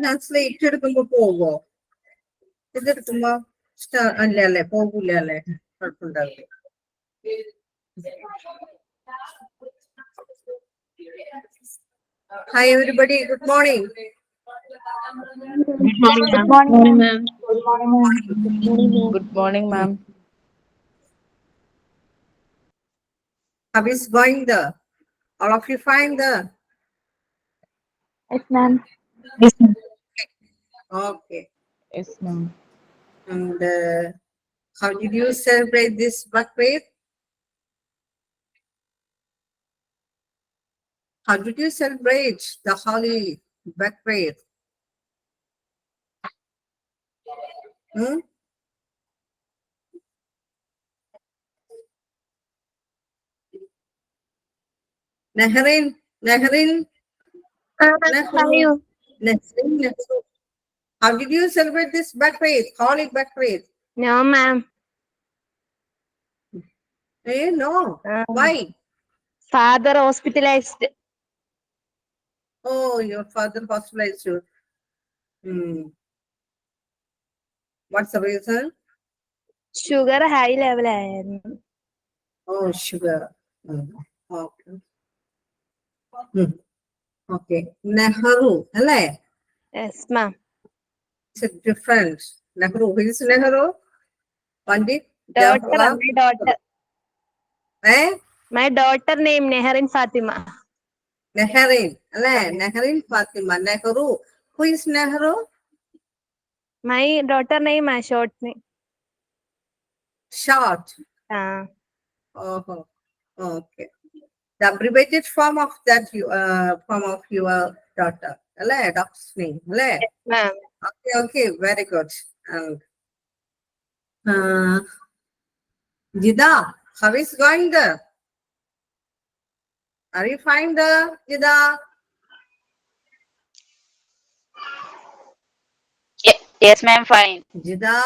ഞാൻ സ്ലേറ്റ് എടുക്കുമ്പോ പോവോ? ഇതെടുക്കുമ്പോ അല്ലേ പോകൂല അല്ലേ? കുഴപ്പമുണ്ടാവില്ല. Hi everybody, good morning. Good morning, ma'am. Good morning, ma'am. Good morning, ma'am. Good morning, ma'am. How is going there? All of you fine there? Yes, ma'am. Yes, ma'am. Okay. Yes, ma'am. And how did you celebrate this Bakrid? How did you celebrate the holy Bakrid? Nehrin, how did you celebrate this Bakrid, holy Bakrid? No, ma'am. No. Why? Father hospitalized. Oh, your father hospitalized you. What's the reason? Sugar high level. Oh, sugar. Okay. Okay. Nehru, alle? Yes, ma'am. It's a different. Nehru. Who is Nehru? Pandit Daughter, Jawaharlal. my daughter. Eh? My daughter named Neharin Fatima. Nehrin. Alle? Nehrin Fatima. Nehru. Who is Nehru? My daughter name, my short name. Short. Oh, okay. The abbreviated form of that form of your daughter. Alle? Doctor's name. Alle? Yes, ma'am. Okay, very good. And Jida, how is going there? Are you fine there, Jida? Yes, ma'am. Fine. Jida?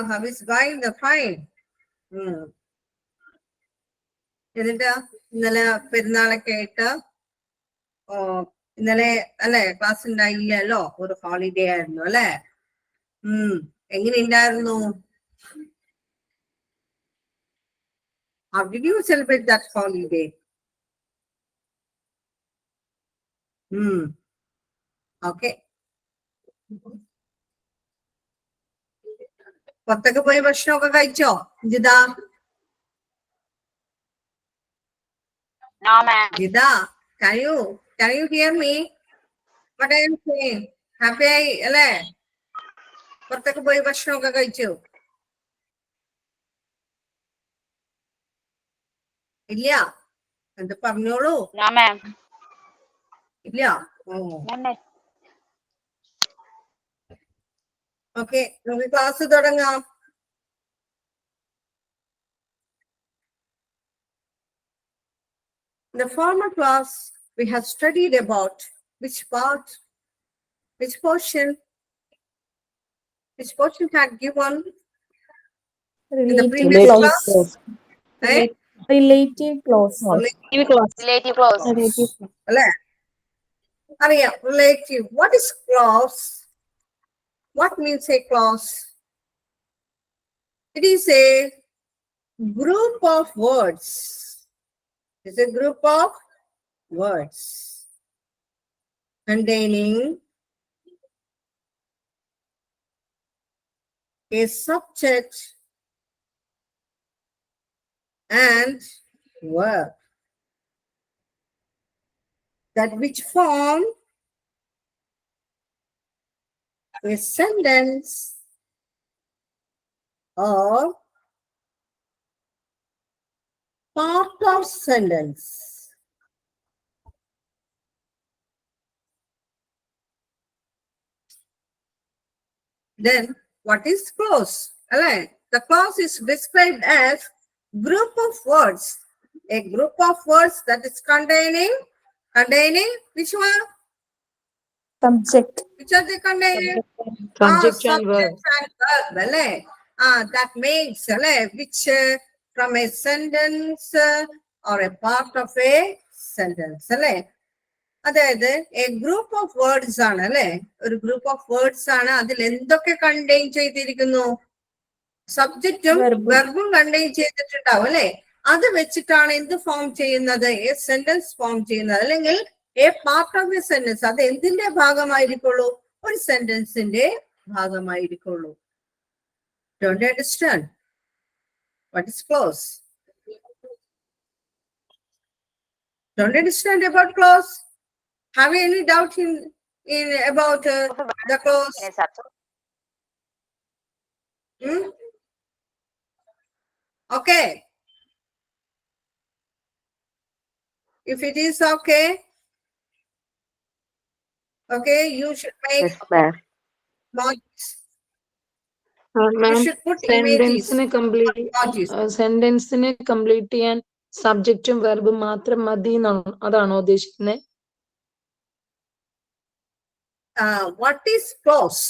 How is going there? Fine. എന്നിട്ട് ഇന്നലെ പെരുന്നാളൊക്കെ ആയിട്ട് ഇന്നലെ അല്ലെ class ഉണ്ടായില്ലല്ലോ, ഒരു holiday ആയിരുന്നു അല്ലെ? എങ്ങനെ ഉണ്ടായിരുന്നു? How did you celebrate that holiday? Okay. പുറത്തൊക്കെ പോയി ഭക്ഷണമൊക്കെ കഴിച്ചോ Jitha? No, ma'am. Jida, can you hear me? What I am saying? Happy ആയി അല്ലേ? പുറത്തൊക്കെ പോയി ഭക്ഷണമൊക്കെ കഴിച്ചു? ഇല്ല? എന്ത് പറഞ്ഞോളൂ? No, ma'am. ഇല്ല? ഓക്കെ, നമുക്ക് ക്ലാസ് തുടങ്ങാം. In the former class, we have studied about which portion had given in the previous class? Relative clause. Relative clause. അല്ലേ? അറിയാം, relative. What is clause? What means a clause? It is a group of words. It's a group of words containing a subject and verb that which form a sentence or part of sentence. Then what is clause? Alright. The clause is described as group of words. A group of words that is containing which one? Subject. Which are they containing? Subject and verb. Subject and verb. Alle? That makes which from a sentence or a part of a sentence. Alle? അതായത് A group of words ആണ് അല്ലെ, ഒരു group of words ആണ്. അതിൽ എന്തൊക്കെ contain ചെയ്തിരിക്കുന്നു? സബ്ജക്റ്റും വെർബും contain ചെയ്തിട്ടുണ്ടാവും അല്ലെ. അത് വെച്ചിട്ടാണ് എന്ത് ഫോം ചെയ്യുന്നത്? എ സെന്റൻസ് ഫോം ചെയ്യുന്നത്, അല്ലെങ്കിൽ A part of A sentence. അത് എന്തിന്റെ ഭാഗമായിരിക്കുള്ളൂ? ഒരു സെന്റൻസിന്റെ ഭാഗമായിരിക്കുള്ളൂ. Don't you understand? What is clause? Don't you understand about clause? Have you any doubt in about the clause? Yes, sir. Okay. If it is okay, you should make Yes, ma'am. emojis. You Ma'am, should put images. സെന്റൻസിനെ complete ചെയ്യാൻ സബ്ജക്റ്റും വെർബും മാത്രം മതി എന്നാണ്, അതാണോ ഉദ്ദേശിക്കുന്നത്? What is clause?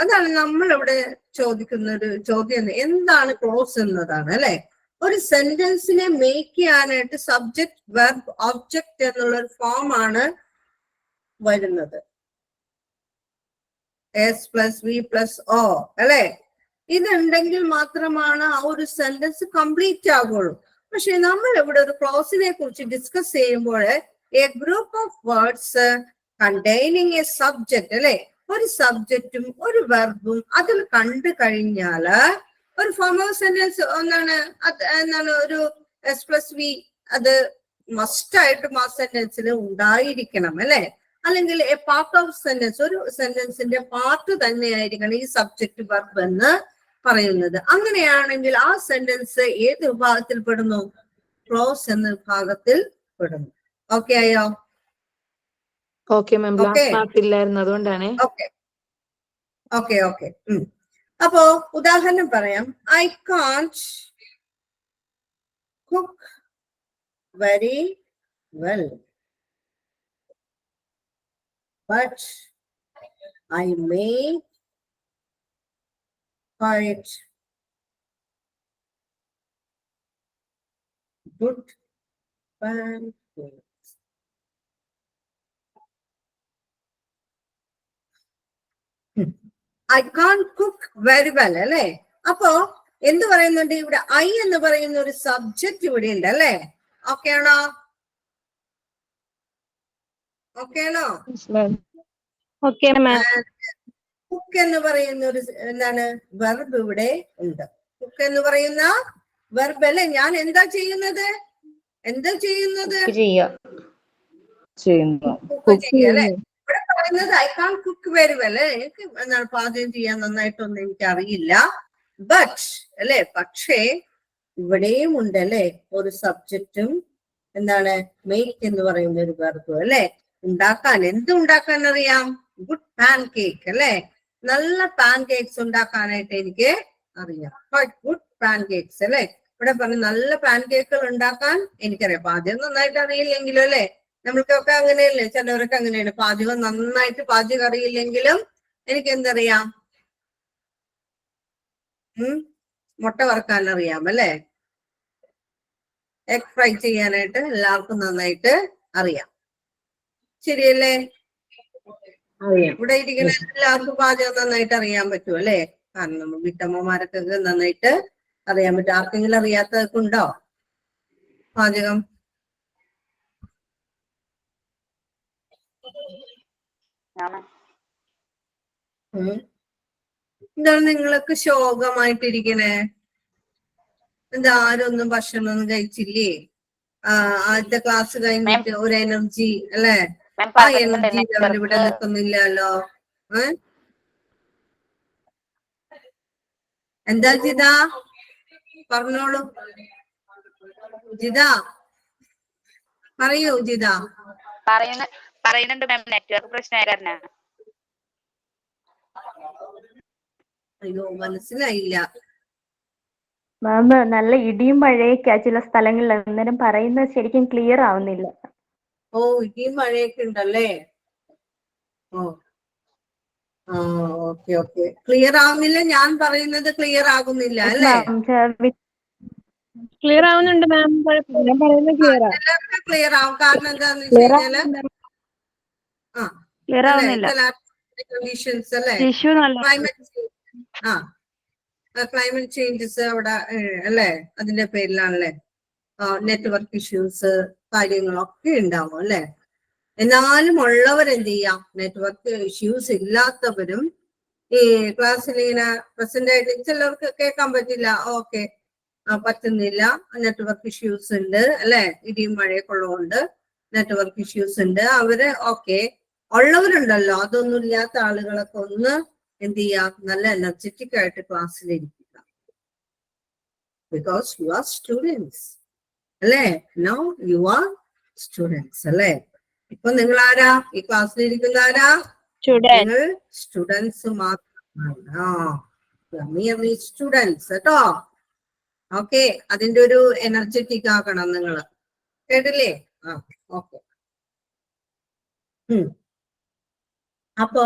അതാണ് നമ്മൾ ഇവിടെ ചോദിക്കുന്ന ഒരു ചോദ്യം. എന്താണ് ക്ലോസ് എന്നതാണ് അല്ലെ. ഒരു സെന്റൻസിനെ മേക്ക് ചെയ്യാനായിട്ട് സബ്ജക്ട് വെർബ് ഒബ്ജക്റ്റ് എന്നുള്ള ഒരു ഫോം ആണ് വരുന്നത്. എസ് പ്ലസ് വി പ്ലസ് ഓ അല്ലെ. ഇതുണ്ടെങ്കിൽ മാത്രമാണ് ആ ഒരു സെന്റൻസ് കംപ്ലീറ്റ് ആകുള്ളൂ. പക്ഷെ നമ്മൾ ഇവിടെ ഒരു ക്ലോസിനെ കുറിച്ച് ഡിസ്കസ് ചെയ്യുമ്പോൾ A group of words containing A subject അല്ലെ, ഒരു സബ്ജക്റ്റും ഒരു വെർബും അതിൽ കണ്ടു കഴിഞ്ഞാല് ഒരു ഫോം ഓഫ് സെന്റൻസ് എന്താണ് ഒരു എസ് പ്ലസ് വി അത് മസ്റ്റ് ആയിട്ടും ആ സെന്റൻസിൽ ഉണ്ടായിരിക്കണം അല്ലെ. അല്ലെങ്കിൽ എ പാർട്ട് ഓഫ് സെന്റൻസ്, ഒരു സെന്റൻസിന്റെ പാർട്ട് തന്നെയായിരിക്കണം ഈ സബ്ജക്ട് വെർബ് എന്ന് പറയുന്നത്. അങ്ങനെയാണെങ്കിൽ ആ സെന്റൻസ് ഏത് വിഭാഗത്തിൽ പെടുന്നു? ക്ലോസ് എന്ന വിഭാഗത്തിൽ പെടുന്നു. ഓക്കെ ആയോ? ഓക്കെ മാം, ലാസ്റ്റ് മാർക്ക് ഇല്ലായിരുന്നു, അതുകൊണ്ടാണ്. ഓക്കെ. അപ്പോ ഉദാഹരണം പറയാം. I can't cook very well, but I make quite good pancakes. I can't cook very well അല്ലെ. അപ്പോ എന്ത് പറയുന്നുണ്ട് ഇവിടെ? ഐ എന്ന് പറയുന്ന ഒരു സബ്ജക്റ്റ് ഇവിടെ ഉണ്ട് അല്ലെ. ഓക്കെ ആണോ? കുക്ക് എന്ന് പറയുന്ന ഒരു എന്താണ് വെർബ് ഇവിടെ ഉണ്ട്. കുക്ക് എന്ന് പറയുന്ന വെർബ് അല്ലെ. ഞാൻ എന്താ ചെയ്യുന്നത്? കുക്ക് ചെയ്യുക അല്ലെ. ഇവിടെ പറയുന്നത് I can cook very well. എനിക്ക് എന്താണ് പാചകം ചെയ്യാൻ നന്നായിട്ടൊന്നും എനിക്ക് അറിയില്ല. ബട്ട് അല്ലെ, പക്ഷേ ഇവിടെയും ഉണ്ട് അല്ലെ ഒരു സബ്ജക്റ്റും എന്താണ് മേക്ക് എന്ന് പറയുന്ന ഒരു വെർബ് അല്ലെ. ഉണ്ടാക്കാൻ, എന്ത് ഉണ്ടാക്കാൻ അറിയാം? ഗുഡ് പാൻ കേക്ക് അല്ലെ. നല്ല പാൻ കേക്ക്സ് ഉണ്ടാക്കാനായിട്ട് എനിക്ക് അറിയാം. ഗുഡ് പാൻ കേക്ക്സ് അല്ലെ. ഇവിടെ പറഞ്ഞു നല്ല പാൻ കേക്കുകൾ ഉണ്ടാക്കാൻ എനിക്കറിയാം. പാചകം നന്നായിട്ട് അറിയില്ലെങ്കിലും അല്ലെ, നമ്മൾക്കൊക്കെ അങ്ങനെയല്ലേ, ചിലവരൊക്കെ അങ്ങനെയാണ്. നന്നായിട്ട് പാചകം അറിയില്ലെങ്കിലും എനിക്ക് എന്തറിയാം? മുട്ട വറുക്കാൻ അറിയാം അല്ലെ. എഗ് ഫ്രൈ ചെയ്യാനായിട്ട് എല്ലാവർക്കും നന്നായിട്ട് അറിയാം. ശരിയല്ലേ? ഇവിടെ ഇരിക്കുന്ന എല്ലാവർക്കും പാചകം നന്നായിട്ട് അറിയാൻ പറ്റും അല്ലെ. കാരണം നമ്മൾ വീട്ടമ്മമാരൊക്കെ നന്നായിട്ട് അറിയാൻ പറ്റും. ആർക്കെങ്കിലും അറിയാത്തതൊക്കെ ഉണ്ടോ പാചകം? എന്താണ് നിങ്ങളൊക്കെ ശോകമായിട്ടിരിക്കണേ? എന്താ ആരും ഒന്നും ഭക്ഷണം ഒന്നും കഴിച്ചില്ലേ? ആദ്യത്തെ ക്ലാസ് കഴിഞ്ഞിട്ട് ഒരു എനർജി അല്ലെ. ആ എനർജി ലെവൽ ഇവിടെ നിൽക്കുന്നില്ലല്ലോ. എന്താ ജിത? പറഞ്ഞോളൂ ജിത, പറയൂ ജിത. പറയുന്നുണ്ട് മാം, നെറ്റ്വർക്ക് പ്രശ്നമായ കാരണം. അയ്യോ മനസ്സിലായില്ല. മാം നല്ല ഇടിയും മഴയൊക്കെയാ ചില സ്ഥലങ്ങളിൽ, അന്നേരം പറയുന്നത് ശരിക്കും ക്ലിയർ ആവുന്നില്ല. ഓ ഇടിയും മഴയൊക്കെ ഉണ്ടല്ലേ. ഓ ആ ഓക്കെ ഓക്കെ. ക്ലിയർ ആവുന്നില്ല, ഞാൻ പറയുന്നത് ക്ലിയർ ആകുന്നില്ല അല്ലേ? ക്ലിയർ ആവുന്നുണ്ട് മാം, കുഴപ്പമില്ല, ഞാൻ പറയുന്നത് ക്ലിയർ ആണ്. ചിലർക്ക് ക്ലിയർ ആവും. കാരണം എന്താന്ന് വെച്ച് കഴിഞ്ഞാല് ആ ക്ലിയർ അല്ലേ ആവുന്നില്ല. ചില കണ്ടീഷൻസ് അല്ലേ, ഇഷ്യൂ നല്ല ക്ലൈമറ്റ് ക്ലൈമറ്റ് ചേഞ്ചസ് അവിടെ അല്ലേ, അതിന്റെ പേരിലാണല്ലേ നെറ്റ്വർക്ക് ഇഷ്യൂസ് കാര്യങ്ങളൊക്കെ ഉണ്ടാവും അല്ലെ. എന്നാലും ഉള്ളവരെന്ത് ചെയ്യാം, നെറ്റ്വർക്ക് ഇഷ്യൂസ് ഇല്ലാത്തവരും ഈ ക്ലാസ്സിൽ ഇങ്ങനെ പ്രസന്റ് ആയിട്ട് ചിലർക്ക് കേൾക്കാൻ പറ്റില്ല, ഓക്കെ പറ്റുന്നില്ല, നെറ്റ്വർക്ക് ഇഷ്യൂസ് ഉണ്ട് അല്ലെ, ഇടിയും മഴയൊക്കെ ഉള്ളതുകൊണ്ട് നെറ്റ്വർക്ക് ഇഷ്യൂസ് ഉണ്ട്, അവര് ഓക്കെ ഉള്ളവരുണ്ടല്ലോ. അതൊന്നും ഇല്ലാത്ത ആളുകളൊക്കെ ഒന്ന് എന്ത് ചെയ്യാം, നല്ല എനർജറ്റിക് ആയിട്ട് ക്ലാസ്സിലിരിക്കുക. ബിക്കോസ് യു ആർ സ്റ്റുഡൻസ് അല്ലേ, നൗ യു ആർ സ്റ്റുഡൻസ് അല്ലേ. ഇപ്പൊ നിങ്ങൾ ആരാ, ഈ ക്ലാസ്സിലിരിക്കുന്ന ആരാ? നിങ്ങൾ സ്റ്റുഡൻസ് മാത്രമാണ്, സ്റ്റുഡൻസ് കേട്ടോ. ഓക്കെ, അതിന്റെ ഒരു എനർജറ്റിക് ആക്കണം നിങ്ങൾ, കേട്ടില്ലേ? ഓക്കെ. അപ്പോ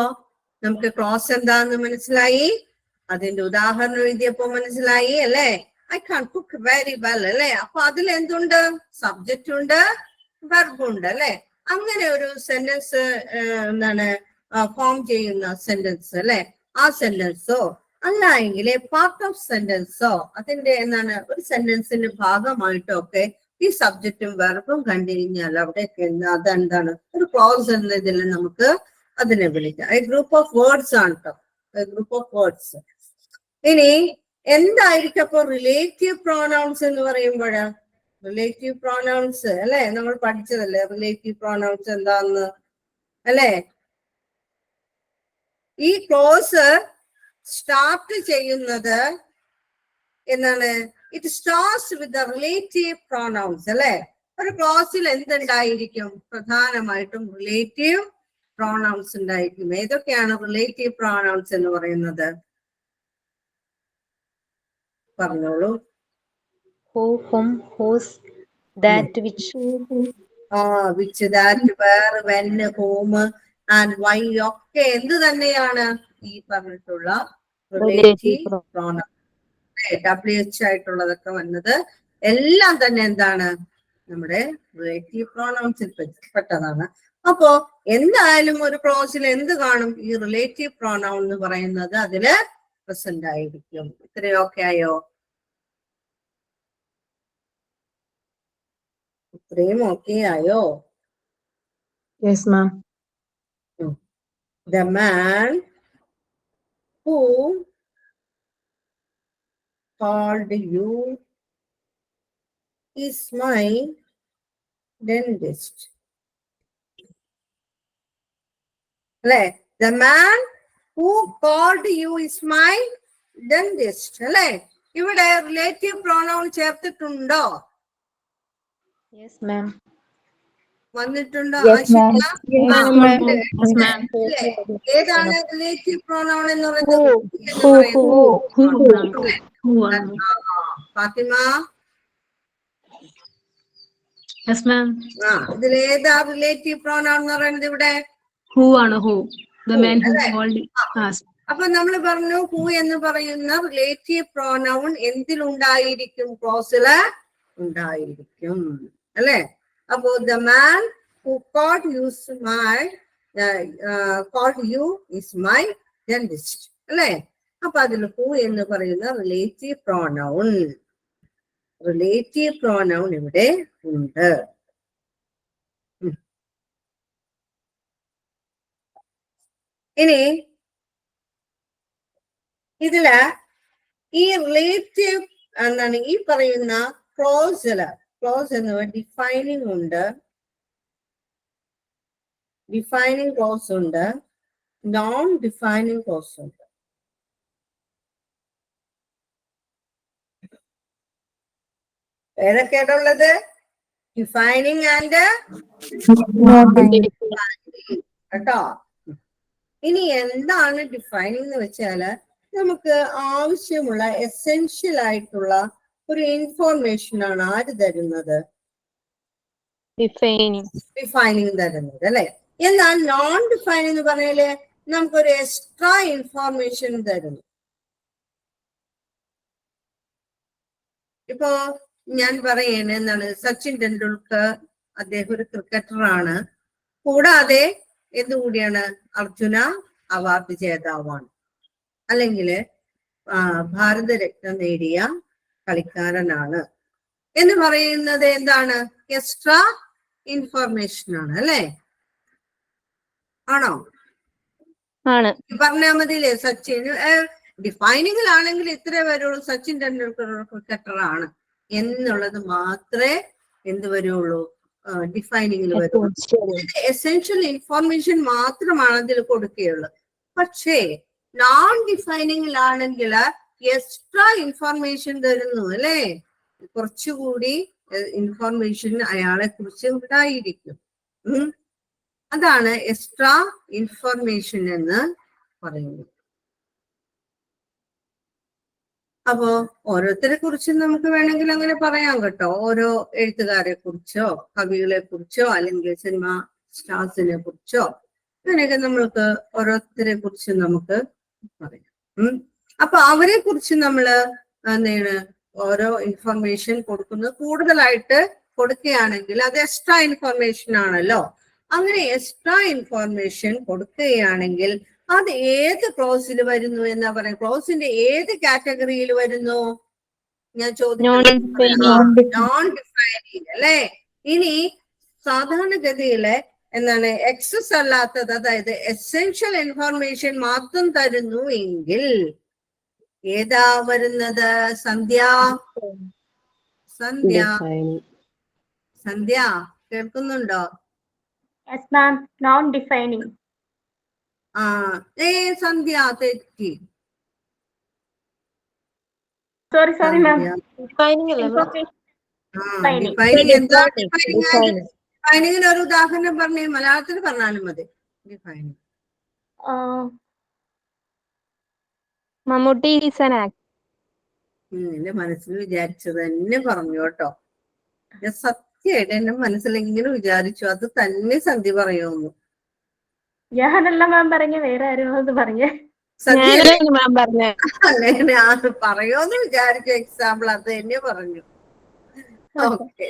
നമുക്ക് ക്ലോസ് എന്താന്ന് മനസ്സിലായി, അതിന്റെ ഉദാഹരണം എഴുതിയപ്പോ മനസ്സിലായി അല്ലേ. I can cook very well അല്ലെ. അപ്പൊ അതിൽ എന്തുണ്ട്, സബ്ജക്റ്റ് ഉണ്ട്, വെർബ് ഉണ്ട് അല്ലെ. അങ്ങനെ ഒരു സെന്റൻസ് എന്താണ് ഫോം ചെയ്യുന്ന സെന്റൻസ് അല്ലെ, ആ സെന്റൻസോ അല്ല എങ്കിൽ പാർട്ട് ഓഫ് സെന്റൻസോ അതിന്റെ എന്താണ് ഒരു സെന്റൻസിന്റെ ഭാഗമായിട്ടോ ഒക്കെ ഈ സബ്ജക്റ്റും വെർബും കണ്ടു കഴിഞ്ഞാൽ അവിടെയൊക്കെ അതെന്താണ് ഒരു ക്ലോസ് എന്നതിൽ നമുക്ക് അതിനെ വിളിക്കാം. എ ഗ്രൂപ്പ് ഓഫ് വേർഡ്സ് ആണ് കേട്ടോ, ഗ്രൂപ്പ് ഓഫ് വേർഡ്സ്. ഇനി എന്തായിരിക്കും അപ്പൊ റിലേറ്റീവ് പ്രോനൗൺസ് എന്ന് പറയുമ്പോൾ? റിലേറ്റീവ് പ്രോനൗൺസ് അല്ലെ, നമ്മൾ പഠിച്ചതല്ലേ റിലേറ്റീവ് പ്രോനൗൺസ് എന്താന്ന് അല്ലെ. ഈ ക്ലോസ് സ്റ്റാർട്ട് ചെയ്യുന്നത് എന്താണ്, it starts with the relative pronouns അല്ലെ. ഒരു ക്ലോസിൽ എന്തുണ്ടായിരിക്കും, പ്രധാനമായിട്ടും റിലേറ്റീവ് പ്രോനൗൺസ് ഉണ്ടായിരിക്കും. ഏതൊക്കെയാണ് റിലേറ്റീവ് പ്രോനൗൺസ് എന്ന് പറയുന്നത്? പറഞ്ഞോളൂ. Who, whom, whose, that, which. which, that, where, when, whom and why ഒക്കെ എന്ത് തന്നെയാണ് ഈ പറഞ്ഞിട്ടുള്ള റിലേറ്റീവ് പ്രോനൗൺ. WH ആയിട്ടുള്ളതൊക്കെ വന്നത് എല്ലാം തന്നെ എന്താണ്, നമ്മുടെ റിലേറ്റീവ് പ്രോനൗൺസിൽ പെട്ടതാണ്. അപ്പോ എന്തായാലും ഒരു ക്ലോസിൽ എന്ത് കാണും, ഈ റിലേറ്റീവ് പ്രോനൗൺ എന്ന് പറയുന്നത് അതില് പ്രസന്റ് ആയിരിക്കും. ഇത്രയൊക്കെ ആയോ? ഇത്രയും ഓക്കെ ആയോ? Yes, ma'am. The man who called you is my dentist. അല്ലെ, the man who called you is my dentist അല്ലെ. ഇവിടെ റിലേറ്റീവ് പ്രോനൗൺ ചേർത്തിട്ടുണ്ടോ? Yes, ma'am. വന്നിട്ടുണ്ടോ? Yes, ma'am. ഏതാണ് റിലേറ്റീവ് പ്രോനൗൺ എന്ന് പറയുന്നത്? Fathima, Yes, ma'am. ഇതിലേതാ റിലേറ്റീവ് പ്രോനൗൺ എന്ന് പറയുന്നത്? ഇവിടെ Who ആണ്, who. The man who called us. അപ്പൊ നമ്മൾ പറഞ്ഞു ഹൂ എന്ന് പറയുന്ന റിലേറ്റീവ് പ്രോനൗൺ എന്തിലുണ്ടായിരിക്കും? ക്ലോസില് ഉണ്ടായിരിക്കും അല്ലെ. അപ്പോ the man who called you is my dentist അല്ലെ. അപ്പൊ അതിൽ ഹൂ എന്ന് പറയുന്ന റിലേറ്റീവ് പ്രോനൗൺ ഇവിടെ ഉണ്ട്. ഇനി ഇതില് ഈ റിലേറ്റീവ് എന്താണ് ഈ പറയുന്ന ക്ലോസ് എന്ന് ഡിഫൈനിങ് ഉണ്ട്, ഡിഫൈനിങ് ക്ലോസ് ഉണ്ട്, നോൺ ഡിഫൈനിങ് ക്ലോസ് ഉണ്ട്. ഏതൊക്കെയാണ് ഉള്ളത്? ഡിഫൈനിങ് ആൻഡ് കേട്ടോ. ഇനി എന്താണ് ഡിഫൈനിങ് എന്ന് വെച്ചാല് നമുക്ക് ആവശ്യമുള്ള എസെൻഷ്യൽ ആയിട്ടുള്ള ഒരു ഇൻഫോർമേഷൻ ആണ് ആര് തരുന്നത്? ഡിഫൈനിങ് തരുന്നത് അല്ലെ. എന്നാൽ നോൺ ഡിഫൈനിങ് എന്ന് പറഞ്ഞാല് നമുക്കൊരു എക്സ്ട്രാ ഇൻഫോർമേഷൻ തരുന്നു. ഇപ്പോ ഞാൻ പറയാണ് എന്താണ്, സച്ചിൻ ടെണ്ടുൽക്കർ അദ്ദേഹം ഒരു ക്രിക്കറ്ററാണ്, കൂടാതെ എന്തുകൂടിയാണ്, അർജുന അവാർഡ് ജേതാവാണ്, അല്ലെങ്കിൽ ഭാരതരത്ന നേടിയ കളിക്കാരനാണ് എന്ന് പറയുന്നത് എന്താണ്? എക്സ്ട്രാ ഇൻഫോർമേഷൻ ആണ് അല്ലെ, ആണോ? ആണ്. പറഞ്ഞാൽ മതിയില്ലേ? സച്ചിൻ ഡിഫൈനിങ്ങിലാണെങ്കിൽ ഇത്രേ വരുള്ളൂ, സച്ചിൻ ടെണ്ടുൽക്കർ ക്രിക്കറ്ററാണ് എന്നുള്ളത് മാത്രമേ എന്ത് വരുള്ളൂ, ഡിഫൈനിങ്ങിൽ വരുള്ളൂ. എസെൻഷ്യൽ ഇൻഫോർമേഷൻ മാത്രമാണ് അതിൽ കൊടുക്കുകയുള്ളൂ. പക്ഷേ നോൺ ഡിഫൈനിങ്ങിലാണെങ്കിൽ എക്സ്ട്രാ ഇൻഫോർമേഷൻ തരുന്നു അല്ലേ, കുറച്ചുകൂടി ഇൻഫോർമേഷൻ അയാളെ കുറിച്ച് ഉണ്ടായിരിക്കും. അതാണ് എക്സ്ട്രാ ഇൻഫോർമേഷൻ എന്ന് പറയുന്നത്. അപ്പോ ഓരോരുത്തരെ കുറിച്ചും നമുക്ക് വേണമെങ്കിൽ അങ്ങനെ പറയാം കേട്ടോ. ഓരോ എഴുത്തുകാരെ കുറിച്ചോ കവികളെ കുറിച്ചോ അല്ലെങ്കിൽ സിനിമ സ്റ്റാർസിനെ കുറിച്ചോ അങ്ങനെയൊക്കെ നമ്മൾക്ക് ഓരോരുത്തരെ കുറിച്ച് നമുക്ക് പറയാം. അപ്പൊ അവരെ കുറിച്ച് നമ്മള് എന്താണ് ഓരോ ഇൻഫർമേഷൻ കൊടുക്കുന്നത് കൂടുതലായിട്ട് കൊടുക്കുകയാണെങ്കിൽ അത് എക്സ്ട്രാ ഇൻഫർമേഷൻ ആണല്ലോ. അങ്ങനെ എക്സ്ട്രാ ഇൻഫോർമേഷൻ കൊടുക്കുകയാണെങ്കിൽ അത് ഏത് ക്ലോസിൽ വരുന്നു എന്നാ പറയാ? ക്ലോസിന്റെ ഏത് കാറ്റഗറിയിൽ വരുന്നു? ഞാൻ ചോദിക്കുന്നത് നോൺ ഡിഫൈനിങ് അല്ലെ. ഇനി സാധാരണഗതിയില് എന്താണ് എക്സസ് അല്ലാത്തത്, അതായത് എസെൻഷ്യൽ ഇൻഫോർമേഷൻ മാത്രം തരുന്നു എങ്കിൽ ഏതാ വരുന്നത്? സന്ധ്യ സന്ധ്യ സന്ധ്യ കേൾക്കുന്നുണ്ടോ? Yes ma'am, non defining. Sandhya തെറ്റി. സോറി മാം. ഡിഫൈനിങ്ങിന് ഒരു ഉദാഹരണം പറഞ്ഞേ, മലയാളത്തിൽ പറഞ്ഞാലും മതി. Defining Mammootty is an actor. എന്റെ മനസ്സിൽ വിചാരിച്ചത് തന്നെ പറഞ്ഞു കേട്ടോ. ഞാൻ സത്യമായിട്ട് എന്റെ മനസ്സിൽ ഇങ്ങനെ വിചാരിച്ചു, അത് തന്നെ സന്ധ്യ പറയുന്നു. ഞാനല്ല മാം പറഞ്ഞ, വേറെ ആരും അത് പറഞ്ഞേ. അങ്ങനെ അത് പറയുമെന്ന് വിചാരിച്ചു. എക്സാമ്പിൾ അത് തന്നെ പറഞ്ഞു. Okay,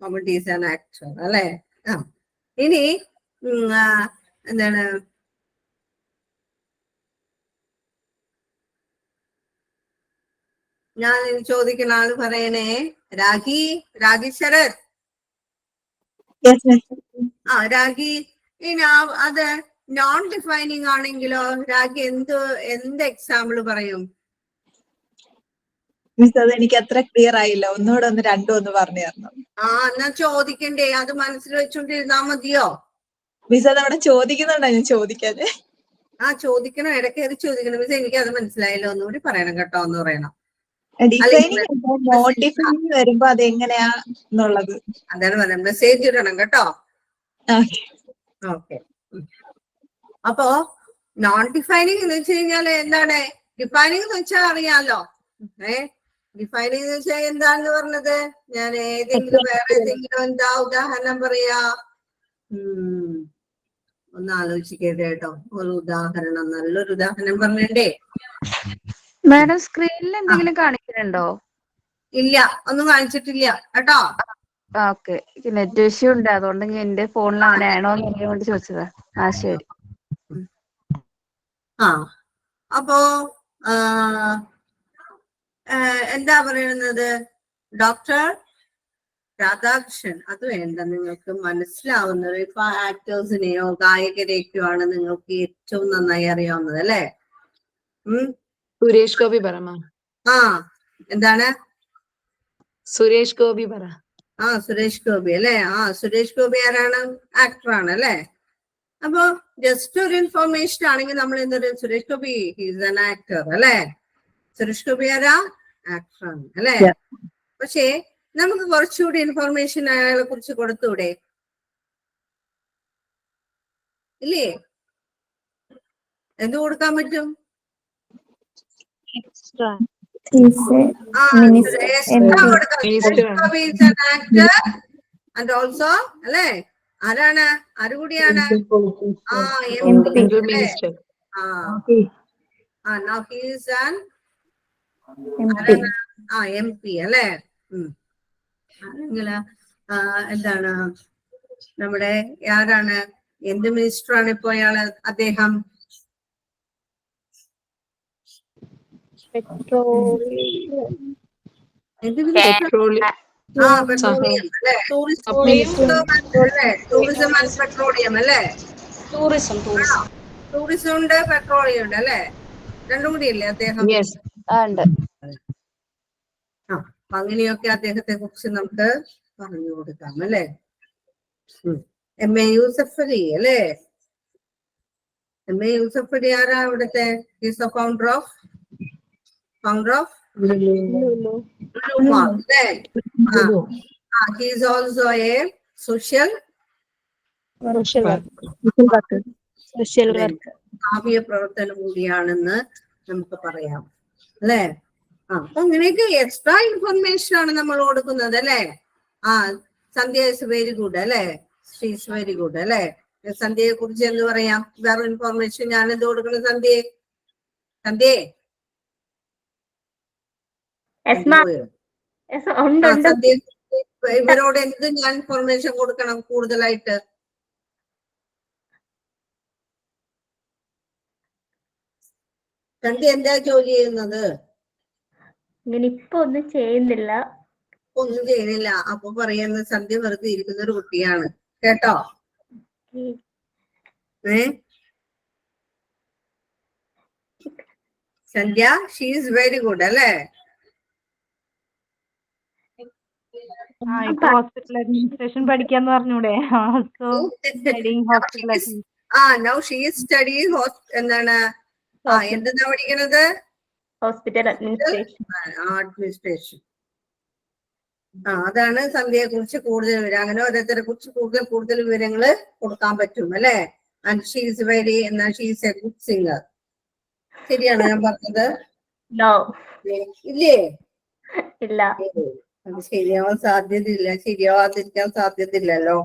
Mammootty is an actor അല്ലെ. ഇനി എന്താണ്, ഞാൻ ചോദിക്കുന്ന ആള് പറയണേ, രാഗി ശരത്. രാഗി, ഇനി അത് നോൺ ഡിഫൈനിങ് ആണെങ്കിലോ രാഗി എന്ത് എക്സാമ്പിൾ പറയും? അത് എനിക്ക് അത്ര ക്ലിയർ ആയില്ല, ഒന്നുകൂടെ രണ്ടും ഒന്ന് പറഞ്ഞു തരണം. എന്നാ ചോദിക്കണ്ടേ, അത് മനസ്സിൽ വെച്ചോണ്ടിരുന്നാ മതിയോ? മിസ് അത് അവിടെ ചോദിക്കുന്നുണ്ടോ? ഞാൻ ചോദിക്കാതെ. ചോദിക്കണം, ഇടയ്ക്ക് ചോദിക്കണം. മിസ് എനിക്ക് അത് മനസ്സിലായില്ല, ഒന്നുകൂടി പറയണം കേട്ടോ, എന്ന് പറയണം. നോൺ ഡിഫൈനിങ് വരുമ്പോ അത് എങ്ങനെയാ എന്നുള്ളത് അതാണ് പറയാം, മെസ്സേജ് ഇടണം കേട്ടോ. ഓക്കെ. അപ്പോ നോൺ ഡിഫൈനിങ് എന്ന് വെച്ച് കഴിഞ്ഞാല് എന്താണ്? ഡിഫൈനിങ് എന്ന് വെച്ചാൽ അറിയാലോ. ഡിഫൈനിങ് എന്ന് വെച്ചാൽ എന്താന്ന് പറഞ്ഞത്? ഞാൻ വേറെ ഏതെങ്കിലും എന്താ ഉദാഹരണം പറയാ? ഒന്ന് ആലോചിക്കട്ടെ കേട്ടോ, ഒരു ഉദാഹരണം, നല്ലൊരു ഉദാഹരണം പറഞ്ഞേ. മാഡം സ്ക്രീനിൽ എന്തെങ്കിലും കാണിക്കുന്നുണ്ടോ? ഇല്ല, ഒന്നും കാണിച്ചിട്ടില്ല കേട്ടോ. ഓക്കെ, നെറ്റ് ഇഷ്യൂ ഉണ്ട്, അതുകൊണ്ട് എന്റെ ഫോണിൽ അങ്ങനെ ആണോ എന്ന് അറിയാൻ വേണ്ടി ചോദിച്ചതാ. ശരി. അപ്പോ എന്താ പറയുന്നത്? ഡോക്ടർ രാധാകൃഷ്ണൻ, അത് വേണ്ട, നിങ്ങൾക്ക് മനസ്സിലാവുന്നത് ഇപ്പൊ ആക്ടേഴ്സിനെയോ ഗായകരെയൊക്കെയോ ആണ് നിങ്ങൾക്ക് ഏറ്റവും നന്നായി അറിയാവുന്നത് അല്ലെ. സുരേഷ് ഗോപി പറ. എന്താണ്? സുരേഷ് ഗോപി പറ. സുരേഷ് ഗോപി അല്ലെ. സുരേഷ് ഗോപി ആരാണ്? ആക്ടറാണ് അല്ലെ. അപ്പൊ ജസ്റ്റ് ഒരു ഇൻഫോർമേഷൻ ആണെങ്കിൽ നമ്മൾ എന്തൊരു, Suresh Gopi is an actor അല്ലെ. സുരേഷ് ഗോപി ആരാ? ആക്ടറാണ് അല്ലെ. പക്ഷേ നമുക്ക് കുറച്ചുകൂടി ഇൻഫോർമേഷൻ അയാളെ കുറിച്ച് കൊടുത്തൂടെ? ഇല്ലേ? എന്ത് കൊടുക്കാൻ പറ്റും? ആക്ടർ ആൻഡ് ഓൾസോ അല്ലേ ആരാണ് ആര് കൂടിയാണ് ആ MP Central അല്ലേ Minister. now he is an MP. MP അല്ലേ ആരെങ്കില് എന്താണ് നമ്മുടെ ആരാണ് എന്ത് മിനിസ്റ്റർ ആണ് ഇപ്പൊ അയാള് അദ്ദേഹം എന്ത് മിനിസ്റ്റർ Petroleum. പെട്രോളിയം അല്ലേ ടൂറിസം ആൻഡ് പെട്രോളിയം അല്ലേ ടൂറിസം ഉണ്ട് പെട്രോളിയം ഉണ്ട് അല്ലേ രണ്ടും കൂടിയല്ലേ അദ്ദേഹം Yes. ഉണ്ട്. അപ്പൊ അങ്ങനെയൊക്കെ അദ്ദേഹത്തെ കുറിച്ച് നമുക്ക് പറഞ്ഞു കൊടുക്കാം അല്ലേ MA യൂസഫ് അലി അല്ലേ MA യൂസഫ് അലി ആരാ ഇവിടുത്തെ founder of he is also a social Kavya പ്രവർത്തനം കൂടിയാണെന്ന് നമുക്ക് പറയാം അല്ലേ അപ്പൊ അങ്ങനെയൊക്കെ എക്സ്ട്രാ ഇൻഫർമേഷൻ ആണ് നമ്മൾ കൊടുക്കുന്നത് അല്ലേ സന്ധ്യ ഇസ് വെരി ഗുഡ് അല്ലേ ഷീസ് വെരി ഗുഡ് അല്ലേ സന്ധ്യയെ കുറിച്ച് എന്ന് പറയാം വേറെ ഇൻഫർമേഷൻ ഞാൻ എന്ത് കൊടുക്കണം സന്ധ്യയെ സന്ധ്യ ഇവരോട് എന്ത് ഞാൻ ഇൻഫർമേഷൻ കൊടുക്കണം കൂടുതലായിട്ട് സന്ധ്യ എന്താ ജോലി ചെയ്യുന്നത് ഇപ്പൊ ഒന്നും ചെയ്യുന്നില്ല അപ്പൊ പറയുന്നത് സന്ധ്യ വെറുതെ ഇരിക്കുന്ന ഒരു കുട്ടിയാണ് കേട്ടോ സന്ധ്യ ഷീ ഈസ് വെരി ഗുഡ് അല്ലേ ഹോസ്പിറ്റൽ അഡ്മിനിസ്ട്രേഷൻ പഠിക്കാന്ന് പറഞ്ഞൂടെ നൗ ഷീ ഈസ് സ്റ്റഡിയിങ് എന്താണ് എന്തെന്നാ പഠിക്കണത് ഹോസ്പിറ്റൽ അഡ്മിനിസ്ട്രേഷൻ അതാണ് സന്ധ്യയെ കുറിച്ച് കൂടുതൽ വിവരം അങ്ങനെ ഓരോരുത്തരെ കുറിച്ച് കൂടുതൽ വിവരങ്ങൾ കൊടുക്കാൻ പറ്റും അല്ലെ and she is very she is A good singer ശരിയാണോ ഞാൻ പറഞ്ഞത് ഇല്ലേ ഇല്ല അത് ശരിയാവാൻ സാധ്യതയില്ല ശരിയാവാതിരിക്കാൻ സാധ്യതയില്ലല്ലോ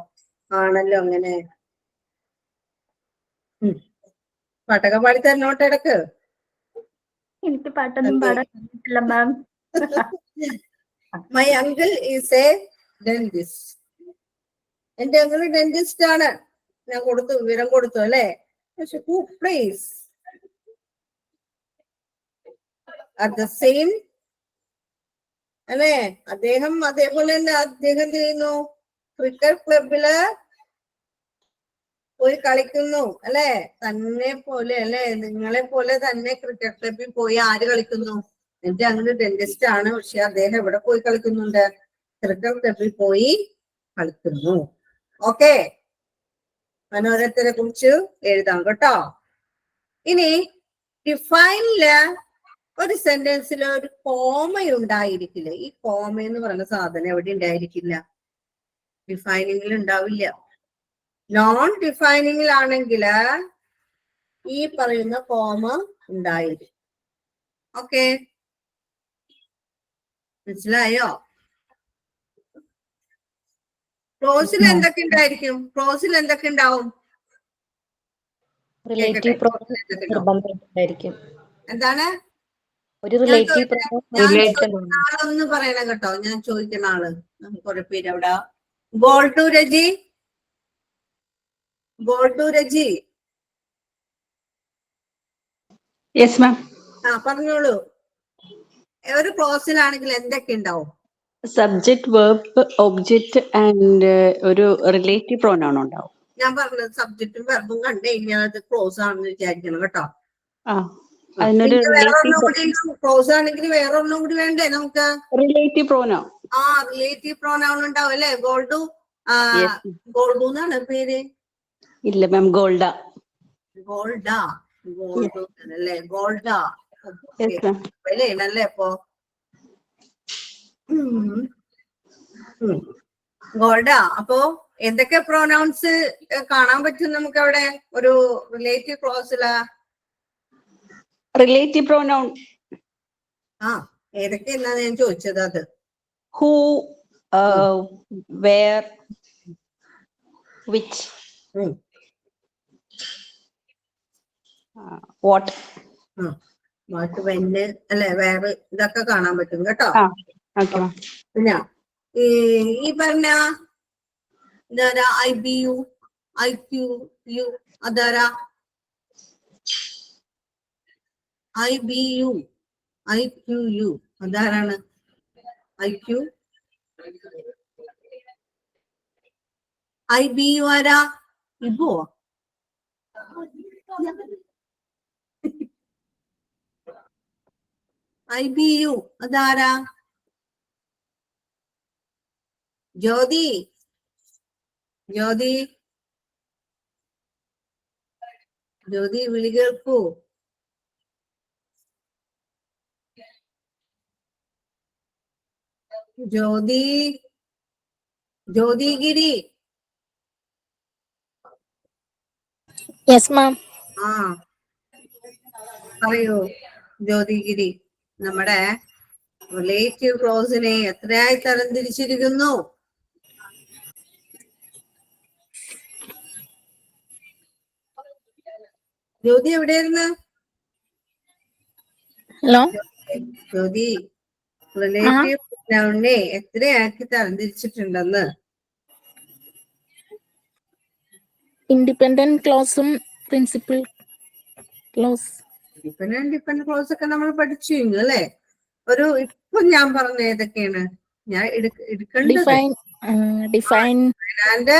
ആണല്ലോ അങ്ങനെ പാട്ടൊക്കെ പാടി തരണോട്ടെ ഇടക്ക് എനിക്ക് പാട്ടൊന്നും പാടാൻ പറ്റില്ല ma'am my uncle is a dentist എന്റെ അങ്കിൾ ഡെന്റിസ്റ്റ് ആണ് ഞാൻ വിവരം കൊടുത്തു അല്ലെ പക്ഷെ who plays at the same അല്ലെ അദ്ദേഹം അതേപോലെ തന്നെ അദ്ദേഹം ചെയ്യുന്നു ക്രിക്കറ്റ് ക്ലബില് പോയി കളിക്കുന്നു അല്ലെ തന്നെ പോലെ അല്ലെ നിങ്ങളെ പോലെ തന്നെ ക്രിക്കറ്റ് ക്ലബിൽ പോയി ആര് കളിക്കുന്നു എന്റെ അങ്ങനെ ഡെന്റിസ്റ്റ് ആണ് പക്ഷെ അദ്ദേഹം എവിടെ പോയി കളിക്കുന്നുണ്ട് ക്രിക്കറ്റ് ക്ലബിൽ പോയി കളിക്കുന്നു ഓക്കെ മനോരത്തിനെ കുറിച്ച് എഴുതാം കേട്ടോ ഇനി ഡിഫൈനില് ഒരു സെന്റൻസിൽ ഒരു കോമ ഉണ്ടായിരിക്കില്ല ഈ കോമ എന്ന് പറയുന്ന സാധനം എവിടെ ഉണ്ടായിരിക്കില്ല ഡിഫൈനിങ്ങിൽ ഉണ്ടാവില്ല നോൺ ഡിഫൈനിങ്ങിലാണെങ്കിൽ ഈ പറയുന്ന കോമ ഉണ്ടായിരിക്കും ഓക്കെ മനസ്സിലായോ ക്ലോസിൽ എന്തൊക്കെ ഉണ്ടായിരിക്കും ക്ലോസിൽ എന്തൊക്കെ ഉണ്ടാവും എന്താണ് ആളൊന്ന് പറയണം കേട്ടോ ഞാൻ ചോദിക്കുന്ന ആള് കുറെ പേര് അവിടെ ഗോൾഡു രജി യെസ് മാം പറഞ്ഞോളൂ ഒരു ക്ലോസിലാണെങ്കിൽ എന്തൊക്കെ ഉണ്ടാവും സബ്ജക്ട് വെർബ് ഒബ്ജക്റ്റ് ആൻഡ് ഒരു റിലേറ്റീവ് പ്രോനൗൺ ഉണ്ടാവും ഞാൻ പറഞ്ഞത് സബ്ജക്റ്റും വെർബും കണ്ടു കഴിഞ്ഞാൽ അത് ക്ലോസ് ആണെന്ന് വിചാരിക്കണം കേട്ടോ ക്ലോസ് ആണെങ്കിൽ വേറെ ഒന്നും കൂടി വേണ്ടേ നമുക്ക് റിലേറ്റീവ് പ്രോനൗൺ റിലേറ്റീവ് പ്രോനൗൺ ഉണ്ടാവും അല്ലെ ഗോൾഡു എന്നാണ് പേര് ഇല്ല മാം ഗോൾഡ അല്ലേ ഗോൾഡ വിലയാണല്ലേ അപ്പൊ ഗോൾഡ അപ്പോ എന്തൊക്കെ പ്രൊനൗൺസ് കാണാൻ പറ്റും നമുക്ക് അവിടെ ഒരു റിലേറ്റീവ് ക്ലോസില് റിലേറ്റീവ് പ്രോനൗൺ ആ ഏതൊക്കെ എന്നാണ് ഞാൻ ചോദിച്ചത് അത്. Who, where, which, ഉം. what. വാട്ട് വെന്ന് അല്ലെ വേറെ ഇതൊക്കെ കാണാൻ പറ്റും കേട്ടോ. Okay. പിന്നെ ഈ പറഞ്ഞ ഇതാരാ IBU IQU അതാരാ? IBU IQU അതാരാണ്? IBU ആരാ? ഇബോ IBU അതാരാ? ജ്യോതി വിളി കേൾക്കൂ. ജ്യോതിഗിരി. Yes ma'am. ആ പറയൂ ജ്യോതിഗിരി. നമ്മുടെ റിലേറ്റീവ് ക്ലോസിനെ എത്രയായി തരംതിരിച്ചിരിക്കുന്നു? ജ്യോതി എവിടെയായിരുന്നു? ഹലോ. ജ്യോതി റിലേറ്റീവ് നൗണിനെ എത്രയാക്കി തരംതിരിച്ചിട്ടുണ്ടെന്ന്? ഇൻഡിപെൻഡന്റ് ക്ലോസും പ്രിൻസിപ്പൽ ക്ലോസ്. ഡിപ്പെൻഡന്റ് ക്ലോസ് ഒക്കെ നമ്മൾ പഠിച്ചു കഴിഞ്ഞു അല്ലെ? ഇപ്പൊ ഞാൻ പറഞ്ഞ ഏതൊക്കെയാണ് ഞാൻ എടുക്കേണ്ടത്? Define, and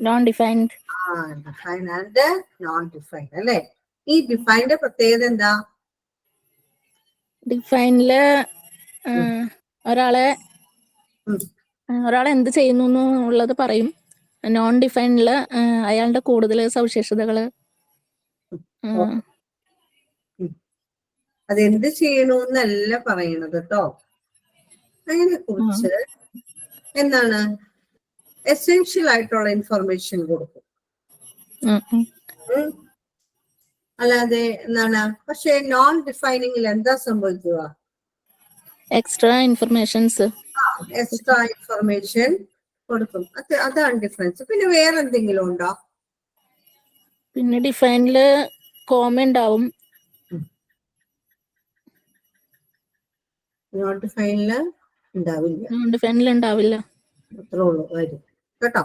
non defined. Define and non define അല്ലെ? ഈ ഡിഫൈൻഡ് പ്രത്യേകത എന്താ? ഡിഫൈനില് ഒരാളെ എന്ത് ചെയ്യുന്നു എന്നുള്ളത് പറയും. നോൺ ഡിഫൈനില് അയാളുടെ കൂടുതൽ സവിശേഷതകള് അതെന്ത് ചെയ്യണമെന്നല്ല പറയണത് കേട്ടോ. അതിനെ കുറിച്ച് എന്താണ് എസെൻഷ്യൽ ആയിട്ടുള്ള ഇൻഫർമേഷൻ കൊടുക്കും. അല്ലാതെ എന്താണ്? പക്ഷെ നോൺ ഡിഫൈനിങ്ങിൽ എന്താ സംഭവിക്കുക? എക്സ്ട്രാ ഇൻഫർമേഷൻസ് കൊടുക്കും. അതാണ് ഡിഫറൻസ്. പിന്നെ വേറെ എന്തെങ്കിലും ഉണ്ടോ? പിന്നെ ഡിഫൈനില് കോമ ഉണ്ടാവും. നോൺ ഡിഫൈനില് ഉണ്ടാവില്ല. അത്രേ ഉള്ളൂ കാര്യം കേട്ടോ.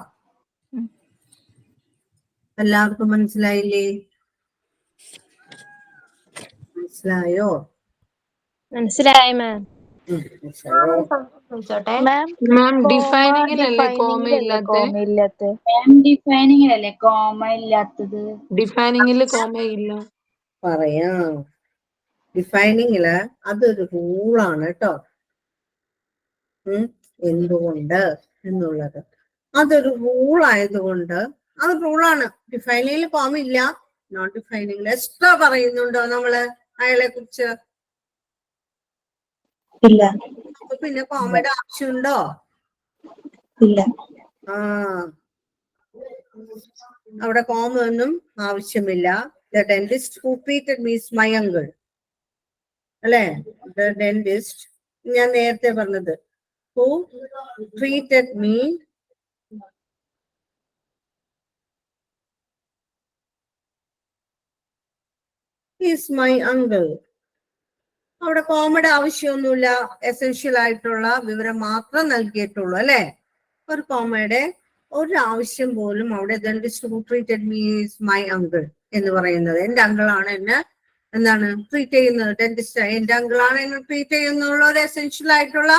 എല്ലാവർക്കും മനസ്സിലായില്ലേ? മനസ്സിലായോ? മനസ്സിലായി മാം. മാം ഡിഫൈനിങ്ങിലല്ലേ കോമ ഇല്ലാത്ത? ഡിഫൈനിങ്ങിലല്ലേ കോമ ഇല്ലാത്തത്? ഡിഫൈനിങ്ങില് കോമ ഇല്ല. പറയാം. ഡിഫൈനിങ്ങില് അതൊരു റൂളാണ് കേട്ടോ. എന്തുകൊണ്ട് എന്നുള്ളത് അതൊരു റൂൾ ആയതുകൊണ്ട് അത് റൂളാണ്. ഡിഫൈനിങ്ങിൽ കോമ ഇല്ല. നോൺ ഡിഫൈനിങ്ങിൽ എക്സ്ട്രാ പറയുന്നുണ്ടോ നമ്മള് അയാളെ കുറിച്ച്? ഇല്ല. അപ്പൊ പിന്നെ കോമയുടെ ആവശ്യമുണ്ടോ? ഇല്ല. അവിടെ കോമ ഒന്നും ആവശ്യമില്ല. The dentist who treated me is my uncle. അല്ലെ? The dentist ഞാൻ നേരത്തെ പറഞ്ഞത് who treated me is my uncle. അവിടെ കോമയുടെ ആവശ്യമൊന്നുമില്ല. എസെൻഷ്യൽ ആയിട്ടുള്ള വിവരം മാത്രം നൽകിയിട്ടുള്ളൂ അല്ലെ? ഒരു കോമയുടെ ഒരു ആവശ്യം പോലും അവിടെ dentist who treated me is my uncle എന്ന് പറയുന്നത്. എന്റെ അങ്കിളാണ് എന്നെ എന്താണ് ട്രീറ്റ് ചെയ്യുന്നത്. ഡെന്റിസ്റ്റ് എന്റെ അങ്കിളാണ് എന്നെ ട്രീറ്റ് ചെയ്യുന്നുള്ള ഒരു എസെൻഷ്യൽ ആയിട്ടുള്ള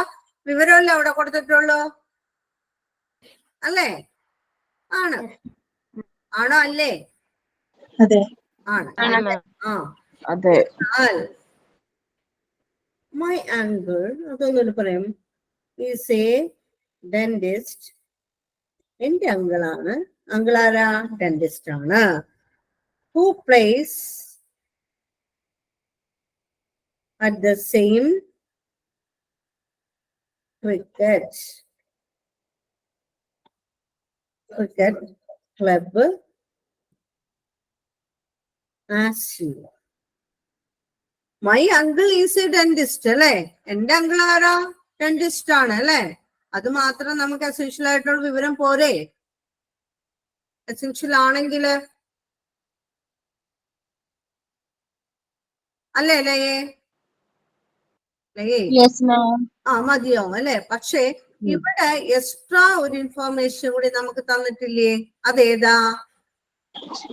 വിവരമല്ലേ അവിടെ കൊടുത്തിട്ടുള്ളൂ അല്ലേ? ആണോ അല്ലേ? അതെ. ആണ്. അതെ. മൈ അങ്കിൾ അതൊന്നുകൂടി പറയും. Is a dentist. എന്റെ അങ്കിളാണ്. അങ്കിളാരാ? ഡെന്റിസ്റ്റ് ആണ്. Who place at the same cricket club as you. My uncle is a dentist അല്ലെ. എന്റെ അങ്കിൾ ആരാ? ഡെന്റിസ്റ്റ് ആണ് അല്ലെ. അത് മാത്രം നമുക്ക് എസെൻഷ്യൽ ആയിട്ടുള്ള വിവരം പോരെ? എസെൻഷ്യൽ ആണെങ്കില് അല്ലേ ലയേ? ലയേ മതിയാവും അല്ലെ. പക്ഷെ ഇവിടെ എക്സ്ട്രാ ഒരു ഇൻഫോർമേഷൻ കൂടി നമുക്ക് തന്നിട്ടില്ലേ? അതേതാ?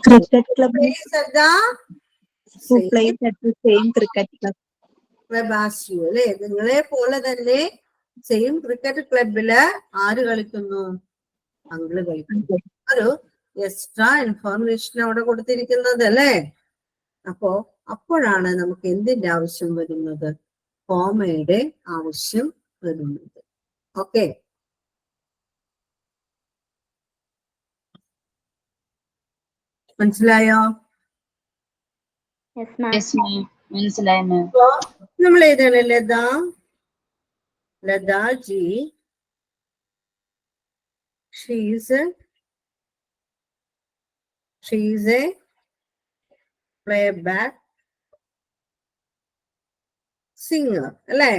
Cricket club Who plays at the same cricket club. Sebastian അല്ലെ. നിങ്ങളെ പോലെ തന്നെ സെയിം ക്രിക്കറ്റ് ക്ലബില് ആര് കളിക്കുന്നു? അങ്കിള് കളിക്കുന്നു. ഒരു എക്സ്ട്രാ ഇൻഫോർമേഷൻ അവിടെ കൊടുത്തിരിക്കുന്നത് അല്ലേ. അപ്പോഴാണ് നമുക്ക് എന്തിന്റെ ആവശ്യം വരുന്നത്? കോമയുടെ ആവശ്യം വരുന്നത്. ഓക്കെ, മനസ്സിലായോ? മനസ്സിലായി മാം. നമ്മൾ ഏതാണ്? Lataji she's a playback singer അല്ലേ.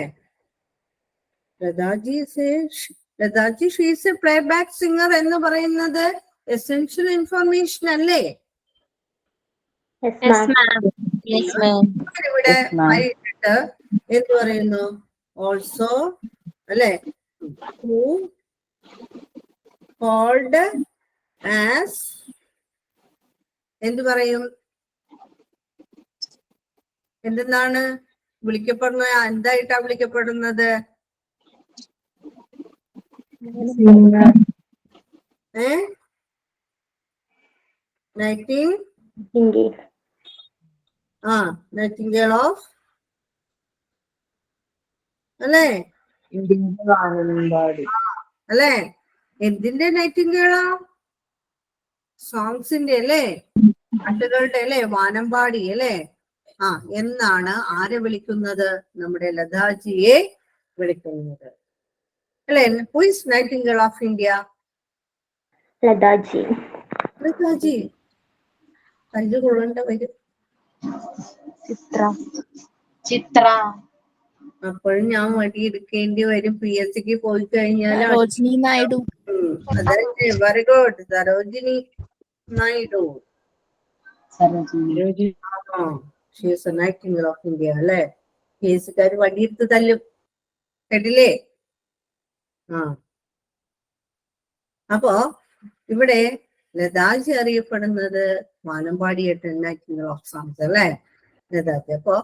Lataji she's A playback singer എന്ന് പറയുന്നത് എസെൻഷ്യൽ ഇൻഫർമേഷൻ അല്ലേ. ഇവിടെ ആയിട്ട് എന്ത് പറയുന്നു? ഓൾസോ അല്ലെ. ഹു കോൾഡ് ആസ് എന്ത് പറയും? എന്തെന്നാണ് വിളിക്കപ്പെടുന്നത്? എന്തായിട്ടാ വിളിക്കപ്പെടുന്നത്? നൈറ്റിംഗേൽ ഓഫ് അല്ലേ അല്ലേ. എന്തിന്റെ നൈറ്റിംഗേളാ? സോങ്സിന്റെ അല്ലേ, പാട്ടുകളുടെ അല്ലേ, വാനമ്പാടി അല്ലേ. എന്നാണ് ആരെ വിളിക്കുന്നത്? നമ്മുടെ ലതാജിയെ വിളിക്കുന്നത് അല്ലെ. Who is Nightingale of India? Lataji. കല്ല് കൊള്ളേണ്ട വരും. ചിത്ര. അപ്പോഴും ഞാൻ വടിയെടുക്കേണ്ടി വരും. PSCക്ക് പോയി കഴിഞ്ഞാൽ സരോജിനി നായിഡു. അതല്ലേ. Very good. Sarojini Naidu. She is A Nightingale of India അല്ലെ. PSCക്കാര് വടിയെടുത്ത് തല്ലും, കേട്ടില്ലേ? അപ്പോ ഇവിടെ ലതാജി അറിയപ്പെടുന്നത് വാനമ്പാടിയായിട്ട് നൈറ്റിംഗേൾ ഓഫ് സോങ്സ് അല്ലെ ലതാജി. അപ്പോ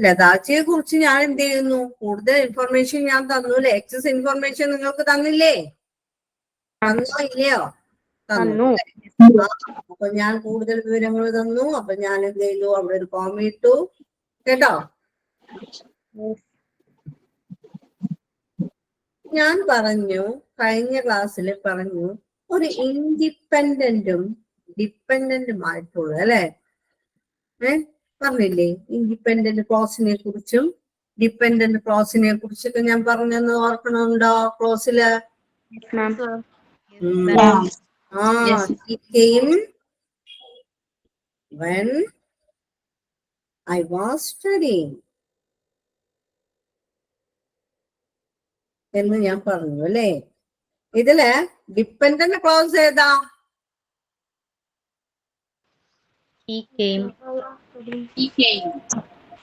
ലതാജിയെ കുറിച്ച് ഞാൻ എന്ത് ചെയ്യുന്നു? കൂടുതൽ ഇൻഫർമേഷൻ ഞാൻ തന്നൂല്ലേ? എക്സസ് ഇൻഫർമേഷൻ നിങ്ങൾക്ക് തന്നില്ലേ? തന്നോ ഇല്ലയോ? തന്നു. അപ്പൊ ഞാൻ കൂടുതൽ വിവരങ്ങൾ തന്നു. അപ്പൊ ഞാൻ എന്ത് ചെയ്തു? അവിടെ ഒരു കോമ ഇട്ടു. കേട്ടോ? ഞാൻ പറഞ്ഞു, കഴിഞ്ഞ ക്ലാസ്സിൽ പറഞ്ഞു, ഒരു ഇൻഡിപെൻഡന്റും ഡിപ്പെൻഡന്റുമായിട്ടുള്ള അല്ലെ. പറഞ്ഞില്ലേ? ഇൻഡിപെൻഡന്റ് ക്ലോസിനെ കുറിച്ചും ഡിപ്പെൻഡന്റ് ക്ലോസിനെ കുറിച്ചൊക്കെ ഞാൻ പറഞ്ഞെന്ന് ഓർക്കണുണ്ടോ ക്ലോസില്? He came when I was studying എന്ന് ഞാൻ പറഞ്ഞു അല്ലേ. ഇതില് ഡിപ്പെൻഡന്റ് ക്ലോസ് ഏതാ? He came.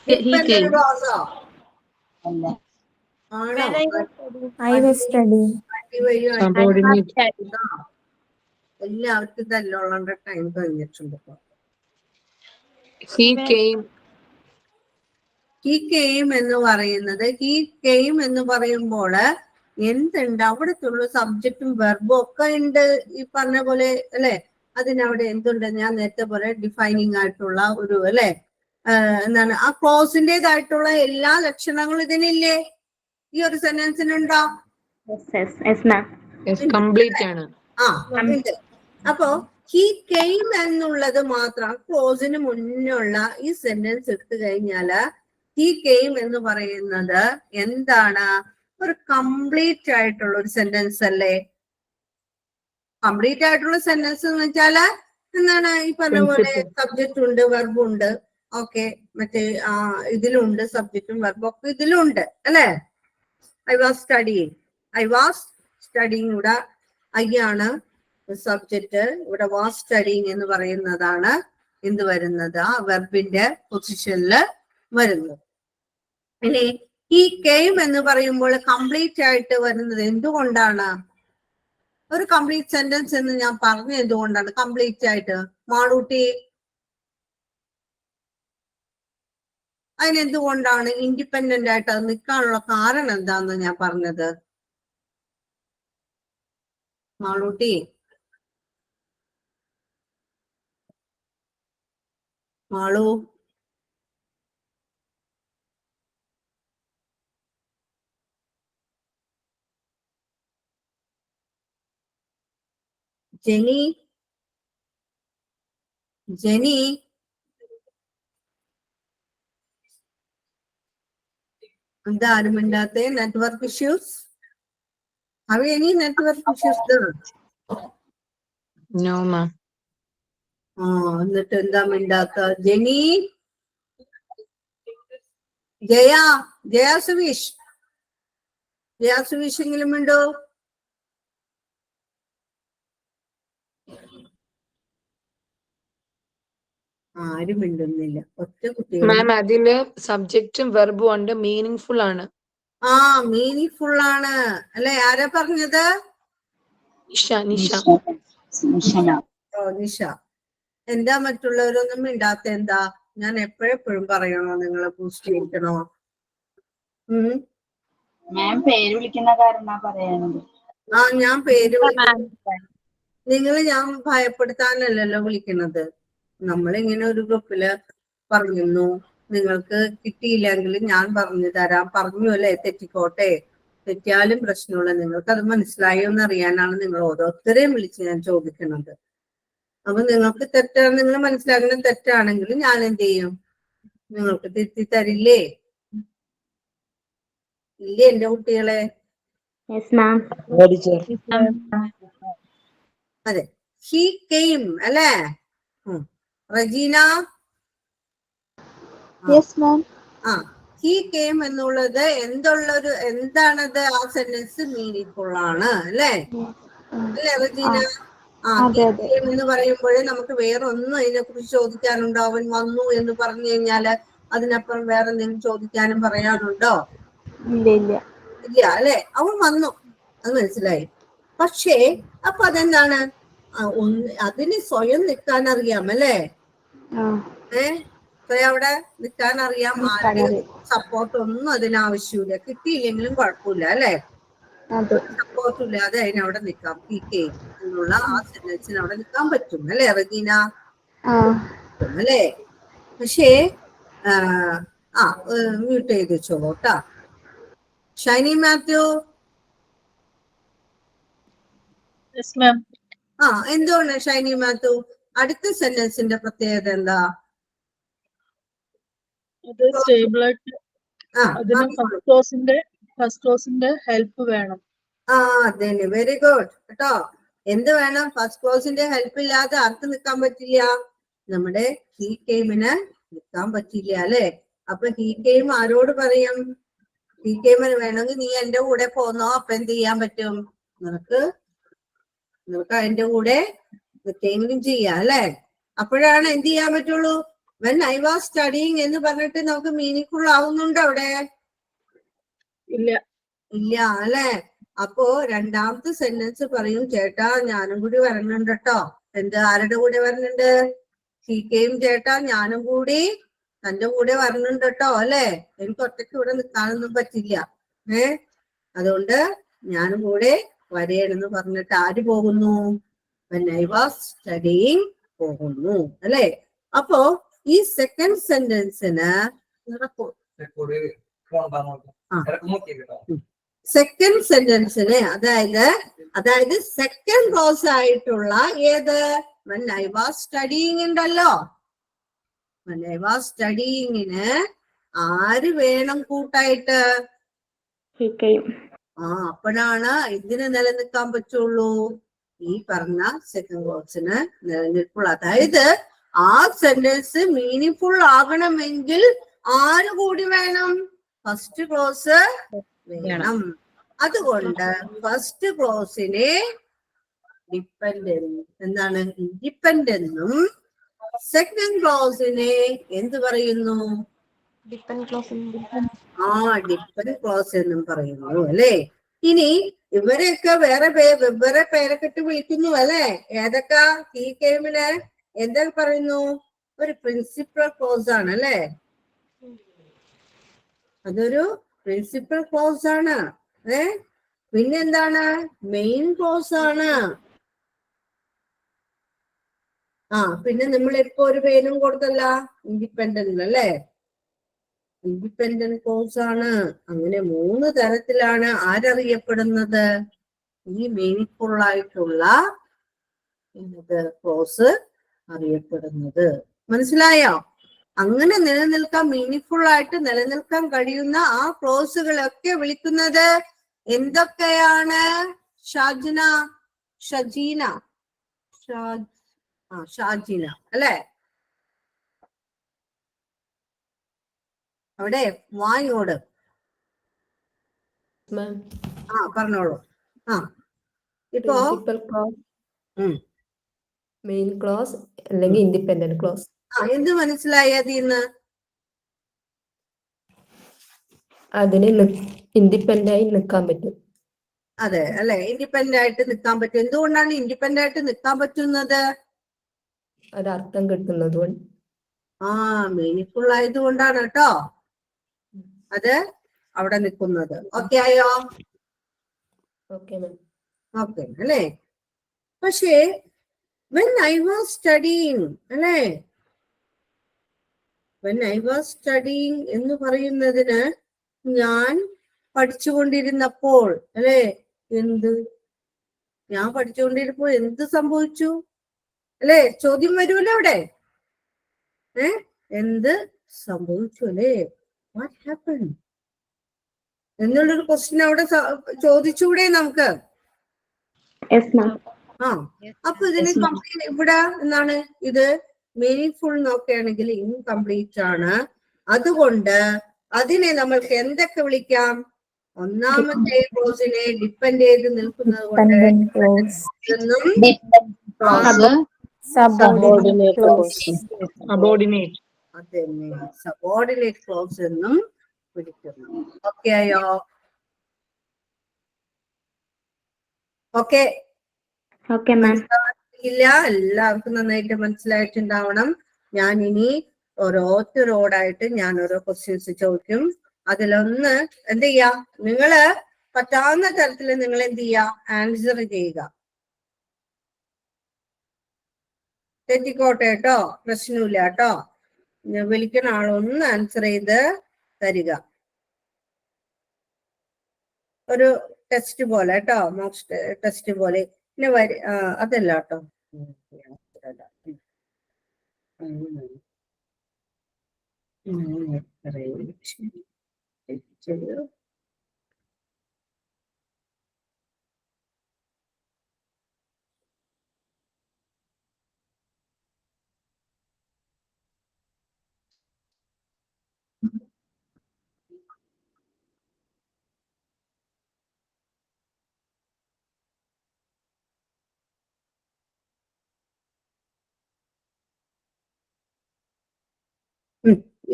ഡിപ്പെൻഡന്റ് ക്ലോസോ? ആണോ? എല്ലാവർക്കും തല്ലുള്ള ടൈം കഴിഞ്ഞിട്ടുണ്ട്. He came എന്ന് പറയുമ്പോൾ എന്തുണ്ട്? അവിടത്തുള്ള സബ്ജക്റ്റും വെർബും ഒക്കെ ഉണ്ട്. ഈ പറഞ്ഞ പോലെ അല്ലെ. അതിനവിടെ എന്തുണ്ട്? ഞാൻ നേരത്തെ പോലെ ഡിഫൈനിങ് ആയിട്ടുള്ള ഒരു അല്ലെ എന്താണ് ആ ക്ലോസിൻ്റെതായിട്ടുള്ള എല്ലാ ലക്ഷണങ്ങളും ഇതിനില്ലേ? ഈ ഒരു സെന്റൻസിനുണ്ടോ? കംപ്ലീറ്റ് ആണ്. ഉണ്ട്. അപ്പോ ഹി കെയിം എന്നുള്ളത് മാത്രം ക്ലോസിന് മുന്നുള്ള ഈ സെന്റൻസ് എടുത്തു കഴിഞ്ഞാല് ഹി കെയിം എന്ന് പറയുന്നത് എന്താണ്? ഒരു കംപ്ലീറ്റ് ആയിട്ടുള്ള ഒരു സെന്റൻസ് അല്ലേ. കംപ്ലീറ്റ് ആയിട്ടുള്ള സെന്റൻസ് എന്ന് വെച്ചാല് എന്താണ്? ഈ പറഞ്ഞ പോലെ സബ്ജക്റ്റ് ഉണ്ട്, വെർബ് ഉണ്ട്. ഓക്കെ മറ്റേ ഇതിലുണ്ട്, സബ്ജക്റ്റും വെർബും ഒക്കെ ഇതിലുണ്ട് അല്ലെ. ഐ വാസ് സ്റ്റഡിങ് ഇവിടെ ഐ ആണ് സബ്ജക്റ്റ്, ഇവിടെ വാസ് സ്റ്റഡിങ് എന്ന് പറയുന്നതാണ് എന്ത് വരുന്നത്, ആ വെർബിന്റെ പൊസിഷനിൽ വരുന്നത്. ഇനി ഈ കെയിം എന്ന് പറയുമ്പോൾ കംപ്ലീറ്റ് ആയിട്ട് വരുന്നത് എന്തുകൊണ്ടാണ്? ഒരു കംപ്ലീറ്റ് സെന്റൻസ് എന്ന് ഞാൻ പറഞ്ഞത് എന്തുകൊണ്ടാണ് കംപ്ലീറ്റ് ആയിട്ട്? മാളൂട്ടി, അതിനെന്തുകൊണ്ടാണ് ഇൻഡിപെൻഡന്റ് ആയിട്ട് അത് നിൽക്കാനുള്ള കാരണം എന്താന്ന് ഞാൻ പറഞ്ഞത്? മാളൂട്ടി, മാളു, ജെനി, എന്താ ആരും മിണ്ടാത്തെ? Network issues? Have any network issues there? No, ma'am. എന്നിട്ട് എന്താ മിണ്ടാത്ത? ജെനി, ജയ സുവീഷ് എങ്കിലും ഉണ്ടോ? ആരും മിണ്ടുന്നില്ല, ഒറ്റ കുട്ടികൾ. മാം അതില് സബ്ജക്റ്റും വെർബും ഉണ്ട്, മീനിങ് ഫുൾ ആണ്. മീനിങ് ഫുൾ ആണ് അല്ലെ? ആരാ പറഞ്ഞത്? നിഷ. എന്താ മറ്റുള്ളവരൊന്നും മിണ്ടാത്ത? എന്താ ഞാൻ എപ്പോഴെപ്പോഴും പറയണോ നിങ്ങളെ ബൂസ്റ്റ് ചെയ്യിക്കണോ? മാം പേര് വിളിക്കുന്ന കാരണം പറയാനുണ്ട്. ഞാൻ പേര് നിങ്ങൾ ഞാൻ ഭയപ്പെടുത്താനല്ലല്ലോ വിളിക്കുന്നത്. നമ്മളിങ്ങനെ ഒരു ഗ്രൂപ്പില് പറയുന്നു, നിങ്ങൾക്ക് കിട്ടിയില്ലെങ്കിൽ ഞാൻ പറഞ്ഞു തരാം. പറഞ്ഞു അല്ലെ, തെറ്റിക്കോട്ടെ, തെറ്റിയാലും പ്രശ്നമുള്ള, നിങ്ങൾക്ക് അത് മനസ്സിലായോ എന്ന് അറിയാനാണ് നിങ്ങൾ ഓരോരുത്തരെയും വിളിച്ച് ഞാൻ ചോദിക്കുന്നത്. അപ്പൊ നിങ്ങൾക്ക് തെറ്റാണ്, നിങ്ങൾ മനസ്സിലാക്കുന്ന തെറ്റാണെങ്കിൽ ഞാൻ എന്ത് ചെയ്യും? നിങ്ങൾക്ക് തിരുത്തി തരില്ലേ? ഇല്ലേ എന്റെ കുട്ടികളെ? അതെ, ഹി കെയിം അല്ലേ? റജീന, ഹി കെയിം എന്നുള്ളത് എന്താണത്? ആ സെന്റൻസ് മീനിങ് ഫുൾ ആണ് അല്ലേ? അല്ലേ റജീന? എന്ന് പറയുമ്പോഴേ നമുക്ക് വേറെ ഒന്നും അതിനെ കുറിച്ച് ചോദിക്കാനുണ്ടോ? അവൻ വന്നു എന്ന് പറഞ്ഞു കഴിഞ്ഞാല് അതിനപ്പുറം വേറെ എന്തെങ്കിലും ചോദിക്കാനും പറയാനുണ്ടോ? ഇല്ല അല്ലെ? അവൻ വന്നു, അത് മനസ്സിലായി. പക്ഷേ അപ്പൊ അതെന്താണ്? അതിന് സ്വയം നിൽക്കാൻ അറിയാം അല്ലേ? സ്വയം അവിടെ നിൽക്കാൻ അറിയാം. ആരുടെ സപ്പോർട്ട് ഒന്നും അതിനാവശ്യമില്ല. കിട്ടിയില്ലെങ്കിലും കുഴപ്പമില്ല അല്ലെ? സപ്പോർട്ടില്ലാതെ അതിനവിടെ നിൽക്കാം. പി കെ എന്നുള്ള ആ സെന്റൻസിന് അവിടെ നിൽക്കാൻ പറ്റും അല്ലെ റജീന? അല്ലേ? പക്ഷേ മ്യൂട്ട് ചെയ്ത് വെച്ചോളൂ കേട്ടാ. ഷൈനി മാത്യു, എന്തുകൊണ്ട് ഷൈനി മാത്യു അടുത്ത സെന്റൻസിന്റെ പ്രത്യേകത എന്താ? അത് സ്റ്റേബിൾ ആയിട്ട് അതിന് ഫസ്റ്റ് ക്ലോസിന്റെ ഹെൽപ്പ് വേണം. അതന്നെ, വെരി ഗുഡ് കേട്ടോ. എന്ത് വേണം? ഫസ്റ്റ് ക്ലോസിന്റെ ഹെൽപ്പ് ഇല്ലാതെ ആർക്ക് നിൽക്കാൻ പറ്റില്ല? നമ്മുടെ ഹി കെയിമിന് നിൽക്കാൻ പറ്റില്ല അല്ലെ? അപ്പൊ ഹി കെയിം ആരോട് പറയും? ഹി കെയിമിന് വേണമെങ്കിൽ നീ എന്റെ കൂടെ പോന്നോ, അപ്പൊ എന്ത് ചെയ്യാൻ പറ്റും? നിനക്ക് അതിന്റെ കൂടെ നിൽക്കെങ്കിലും ചെയ്യാം അല്ലെ? അപ്പോഴാണ് എന്ത് ചെയ്യാൻ പറ്റുള്ളൂ. വെൻ ഐ വാസ് സ്റ്റഡിങ് എന്ന് പറഞ്ഞിട്ട് നമുക്ക് മീനിങ് ഫുൾ ആവുന്നുണ്ടോ അവിടെ? ഇല്ല അല്ലെ? അപ്പോ രണ്ടാമത്തെ സെന്റൻസ് പറയും, ചേട്ടാ ഞാനും കൂടി വരണുണ്ട് കേട്ടോ. ആരുടെ കൂടെ വരണുണ്ട്? ഹി കെയിം ചേട്ടാ ഞാനും കൂടി തന്റെ കൂടെ വരണുണ്ട് കേട്ടോ അല്ലെ? എനിക്ക് ഒറ്റയ്ക്ക് ഇവിടെ നിൽക്കാനൊന്നും പറ്റില്ല. അതുകൊണ്ട് ഞാനും കൂടെ വരേണെന്ന് പറഞ്ഞിട്ട് ആര് പോകുന്നു? when I was studying പോകുന്നു അല്ലെ? അപ്പോ ഈ സെക്കൻഡ് സെന്റൻസിന് അതായത് സെക്കൻഡ് ക്ലോസ് ആയിട്ടുള്ള ഏത്? when I was studying ഉണ്ടല്ലോ. when I was studyingന് ആര് വേണം കൂട്ടായിട്ട്? അപ്പോഴാണ് ഇതിന് നിലനിൽക്കാൻ പറ്റുള്ളൂ. ഈ പറഞ്ഞ സെക്കൻഡ് ക്ലോസിന് നിലനിൽപ്പുള്ളൂ. അതായത് ആ സെന്റൻസ് മീനിങ് ഫുൾ ആകണമെങ്കിൽ ആര് കൂടി വേണം? ഫസ്റ്റ് ക്ലോസ് വേണം. അതുകൊണ്ട് ഫസ്റ്റ് ക്ലോസിനെ ഡിപ്പെൻഡന്റ് എന്താണ്? ഇൻഡിപെൻഡന്റും സെക്കൻഡ് ക്ലോസിനെ എന്ത് പറയുന്നു? ഡിപ്പെൻഡ് ക്ലോസ് എന്നും പറയുന്നു അല്ലെ. ഇനി ഇവരെയൊക്കെ വെവ്വേറെ പേരൊക്കെ ഇട്ട് വിളിക്കുന്നു അല്ലെ. ഏതൊക്കെ ഈ ഗെയിമില് എന്താ പറയുന്നു? ഒരു പ്രിൻസിപ്പൽ ക്ലോസ് ആണ് അല്ലെ. അതൊരു പ്രിൻസിപ്പൽ ക്ലോസ് ആണ്. പിന്നെന്താണ്? മെയിൻ ക്ലോസ് ആണ്. പിന്നെ നമ്മൾ ഇപ്പൊ ഒരു പേരും കൊടുത്തല്ല, ഇൻഡിപെൻഡന്റ് അല്ലെ. ഇൻഡിപെൻഡന്റ് ക്ലോസ് ആണ്. അങ്ങനെ 3 തരത്തിലാണ് ആരറിയപ്പെടുന്നത്? ഈ മീനിങ് ഫുൾ ആയിട്ടുള്ള ക്ലോസ് അറിയപ്പെടുന്നത്. മനസ്സിലായോ? അങ്ങനെ മീനിങ് ഫുൾ ആയിട്ട് നിലനിൽക്കാൻ കഴിയുന്ന ആ ക്ലോസുകളൊക്കെ വിളിക്കുന്നത് എന്തൊക്കെയാണ്? ഷജീന അല്ലെ. അവിടെ വായോട് പറഞ്ഞോളൂ. ഇപ്പോ മെയിൻ ക്ലോസ് അല്ലെങ്കിൽ ഇൻഡിപെൻഡന്റ് ക്ലോസ്. എന്ത് മനസ്സിലായി അതിന്ന്? അതിന് ഇൻഡിപെൻഡന്റ് ആയി നിൽക്കാൻ പറ്റും. അതെ അല്ലെ, ഇൻഡിപെൻഡന്റ് ആയിട്ട് നിൽക്കാൻ പറ്റും. എന്തുകൊണ്ടാണ് ഇൻഡിപെൻഡന്റ് ആയിട്ട് നിൽക്കാൻ പറ്റുന്നത്? ഒരർത്ഥം കിട്ടുന്നത്. മീനിങ് ഫുൾ ആയതുകൊണ്ടാണ് കേട്ടോ അത് അവിടെ നിൽക്കുന്നത്. ഓക്കെ ആയോ? ഓക്കെ അല്ലേ. പക്ഷേ when I was studying അല്ലേ, when I was studying എന്ന് പറയുന്നതിന് ഞാൻ പഠിച്ചുകൊണ്ടിരുന്നപ്പോൾ അല്ലെ, ഞാൻ പഠിച്ചുകൊണ്ടിരുന്നപ്പോൾ എന്ത് സംഭവിച്ചു അല്ലെ? ചോദ്യം വരൂല്ലോ അവിടെ. എന്ത് സംഭവിച്ചു അല്ലെ? വാട്ട് ഹാപ്പൻ എന്നുള്ളൊരു ക്വസ്റ്റ്യൻ അവിടെ ചോദിച്ചൂടെ നമുക്ക്? അപ്പൊ ഇതിന് ഇവിടെ എന്താണ്? ഇത് മീനിങ് ഫുൾ നോക്കുകയാണെങ്കിൽ ഇൻകംപ്ലീറ്റ് ആണ്. അതുകൊണ്ട് അതിനെ നമ്മൾക്ക് എന്തൊക്കെ വിളിക്കാം? ഒന്നാമത്തെ ക്ലോസിനെ ഡിപ്പെൻഡ് ചെയ്ത് നിൽക്കുന്നത് കൊണ്ട് സബോർഡിനേറ്റ് ക്ലോസ് എന്നും വിളിക്കുന്നു. ഓക്കെ ആയോ? ഓക്കെ ഇല്ല, എല്ലാവർക്കും നന്നായിട്ട് മനസ്സിലായിട്ടുണ്ടാവണം. ഞാൻ ഇനി ഓരോരുത്തരോടായിട്ട് ഞാൻ ഓരോ ക്വസ്റ്റ്യൻസ് ചോദിക്കും. അതിലൊന്ന് എന്ത് ചെയ്യാ, നിങ്ങള് പറ്റാവുന്ന തരത്തിൽ നിങ്ങൾ എന്ത് ചെയ്യാ, ആൻസർ ചെയ്യുക. തെറ്റിക്കോട്ടെ കേട്ടോ, പ്രശ്നമില്ല കേട്ടോ. വിളിക്കുന്ന ആളൊന്ന് ആൻസർ ചെയ്ത് തരിക. ഒരു ടെസ്റ്റ് പോലെ കേട്ടോ, മോക്ക് ടെസ്റ്റ് പോലെ. പിന്നെ അതല്ല കേട്ടോ,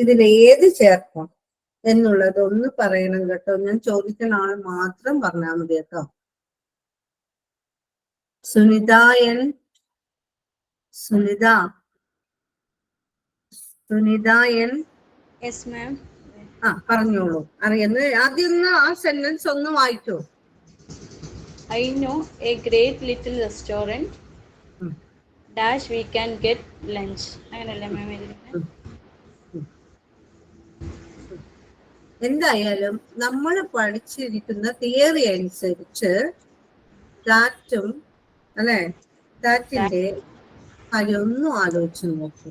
ഇതിൽ ഏത് ചേർക്കാം എന്നുള്ളത് ഒന്ന് പറയണം കേട്ടോ. ഞാൻ ചോദിക്കുന്ന ആൾ മാത്രം പറഞ്ഞാൽ മതി കേട്ടോ. സുനിത എൻ പറഞ്ഞോളൂ. അറിയുന്ന ആദ്യം ആ സെന്റൻസ് ഒന്ന് വായിക്കൂ. I know a great little restaurant dash we can get lunch. അങ്ങനെയല്ലേ മാം എഴുതിയിരിക്കുന്നത്? എന്തായാലും നമ്മൾ പഠിച്ചിരിക്കുന്ന തിയറി അനുസരിച്ച് ദാറ്റും അല്ലെ, ദാറ്റിന്റെ കാര്യം ഒന്നും ആലോചിച്ച് നോക്കൂ.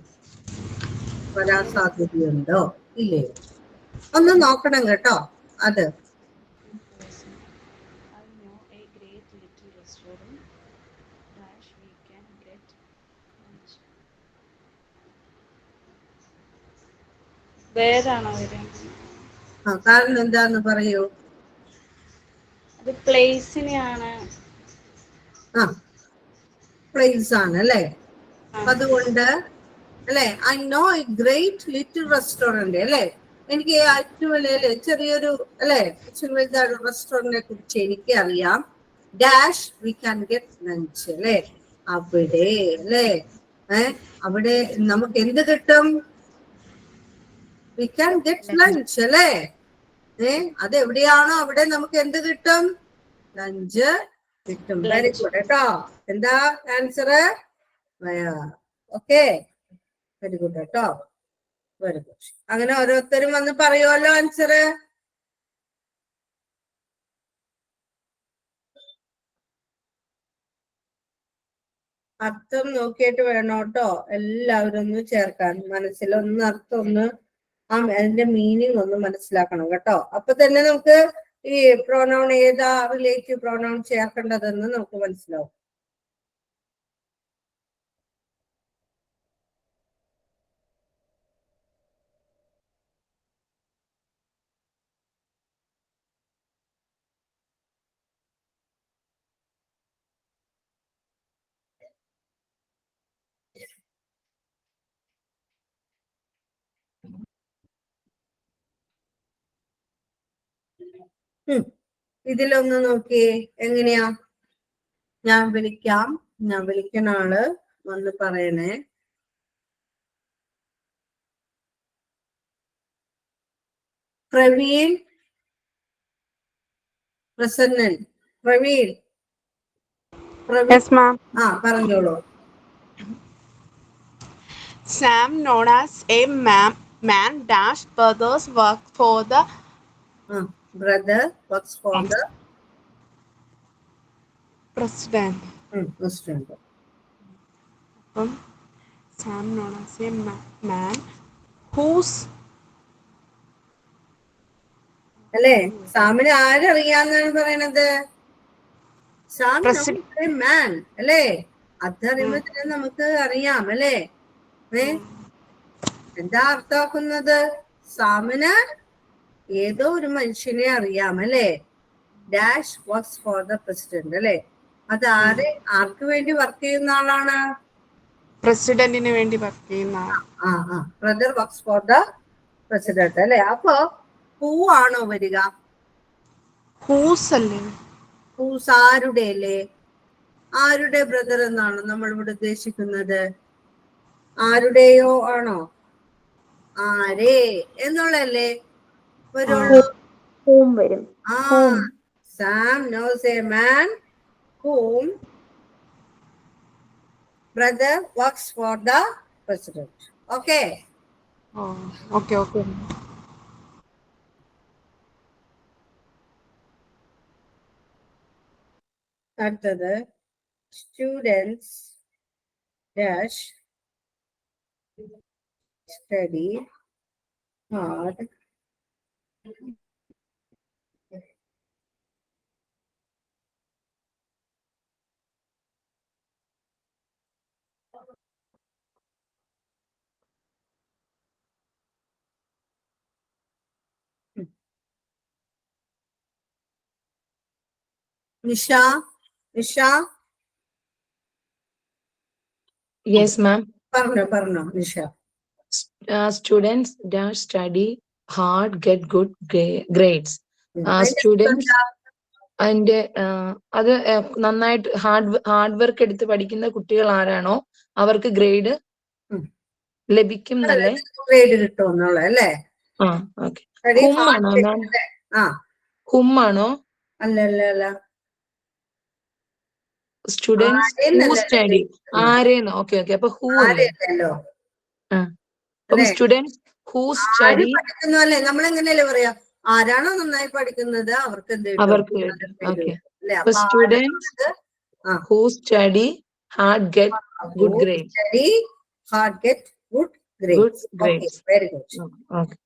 വരാൻ സാധ്യതയുണ്ടോ ഇല്ലേ ഒന്ന് നോക്കണം കേട്ടോ. അത് വേറാണോ വരുന്നത്? കാരണം എന്താന്ന് പറയൂ. അത് പ്ലേസിനെയാണ്. പ്ലേസ് ആണ് അല്ലേ? അതുകൊണ്ട് അല്ലെ, I know A great little restaurant അല്ലെ, എനിക്ക് ആറ്റുമലയില് ചെറിയൊരു അല്ലെ റെസ്റ്റോറന്റിനെ കുറിച്ച് എനിക്ക് അറിയാം. Dash we can get lunch അല്ലെ, അവിടെ അല്ലെ അവിടെ നമുക്ക് എന്ത് കിട്ടും? വി ക്യാൻ ഗെറ്റ് ലഞ്ച് അല്ലെ. അതെവിടെയാണോ അവിടെ നമുക്ക് എന്ത് കിട്ടും? ലഞ്ച് കിട്ടും. വെരി ഗുഡ് കേട്ടോ. എന്താ ആൻസർ? ഓക്കെ, വെരി ഗുഡ് കേട്ടോ, വെരി ഗുഡ്. അങ്ങനെ ഓരോരുത്തരും വന്ന് പറയുമല്ലോ ആൻസർ. അർത്ഥം നോക്കിയിട്ട് വേണം കേട്ടോ എല്ലാവരും ഒന്ന് ചേർക്കാൻ. മനസ്സിലൊന്ന് അർത്ഥം ഒന്ന് അതിന്റെ മീനിങ് ഒന്ന് മനസ്സിലാക്കണം കേട്ടോ. അപ്പൊ തന്നെ നമുക്ക് ഈ പ്രോനൗൺ ഏതാ റിലേറ്റീവ് പ്രോനൗൺ ചേർക്കേണ്ടതെന്ന് നമുക്ക് മനസ്സിലാവും. ഇതിലൊന്ന് നോക്കിയേ എങ്ങനെയാ. ഞാൻ വിളിക്കാം, ഞാൻ വിളിക്കുന്ന ആള് വന്ന് പറയണേ. പ്രവീൺ, പ്രസന്നൻ, പ്രവീൺ. പറഞ്ഞോളൂ. Sam, known as a man dash brothers work for the brother works for the president. President. Sam, known as a man who's അല്ലേ, സാമിന് ആരറിയാന്നാണ് പറയണത്? മാൻ അല്ലേ, അതറിയുമ്പോ നമുക്ക് അറിയാം അല്ലേ. എന്താ അർത്ഥമാക്കുന്നത്? സാമിന് ഏതോ ഒരു മനുഷ്യനെ അറിയാം അല്ലേ. Dash works for the president അല്ലേ, അത് ആർക്ക് വേണ്ടി വർക്ക് ചെയ്യുന്ന ആളാണ്? പ്രസിഡന്റിന് വേണ്ടി വർക്ക് ചെയ്യുന്ന. Brother works for the president അല്ലേ. അപ്പൊ ഹൂ ആണോ വരിക? ഹൂസ് അല്ലേ? ഹൂസ് ആരുടെ അല്ലേ? ആരുടെ ബ്രദർ എന്നാണ് നമ്മൾ ഇവിടെ ഉദ്ദേശിക്കുന്നത്? ആരുടെയോ ആണോ? ആരെ എന്നുള്ളല്ലേ വരുള്ളൂ. വരും. Sam knows a man whom brother works for the president. Okay. Okay. അടുത്തത് students dash study hard Nisha. Yes, ma'am. പറഞ്ഞോ Nisha. Students dash study hard, get good grades. Students അതിന്റെ അത് നന്നായിട്ട് ഹാർഡ് വർക്ക് എടുത്ത് പഠിക്കുന്ന കുട്ടികൾ ആരാണോ അവർക്ക് ഗ്രേഡ് ലഭിക്കും എന്നല്ലേ? ഗ്രേഡ് കിട്ടുമെന്നുള്ള അല്ലേ? ഹുമ്മാണോ മാം? ഹുമ്മാണോ? അല്ല. സ്റ്റുഡൻസ് ഹൂ സ്റ്റഡി ആരേന്നോ? ഓക്കെ. അപ്പൊ ഹൂ അല്ലേ? അപ്പം സ്റ്റുഡൻസ് ഹൂ സ്റ്റഡി പഠിക്കുന്നല്ലേ, നമ്മളെങ്ങനെയല്ലേ പറയാ? ആരാണോ നന്നായി പഠിക്കുന്നത് അവർക്ക് students who study hard get good grades. Very good. Okay.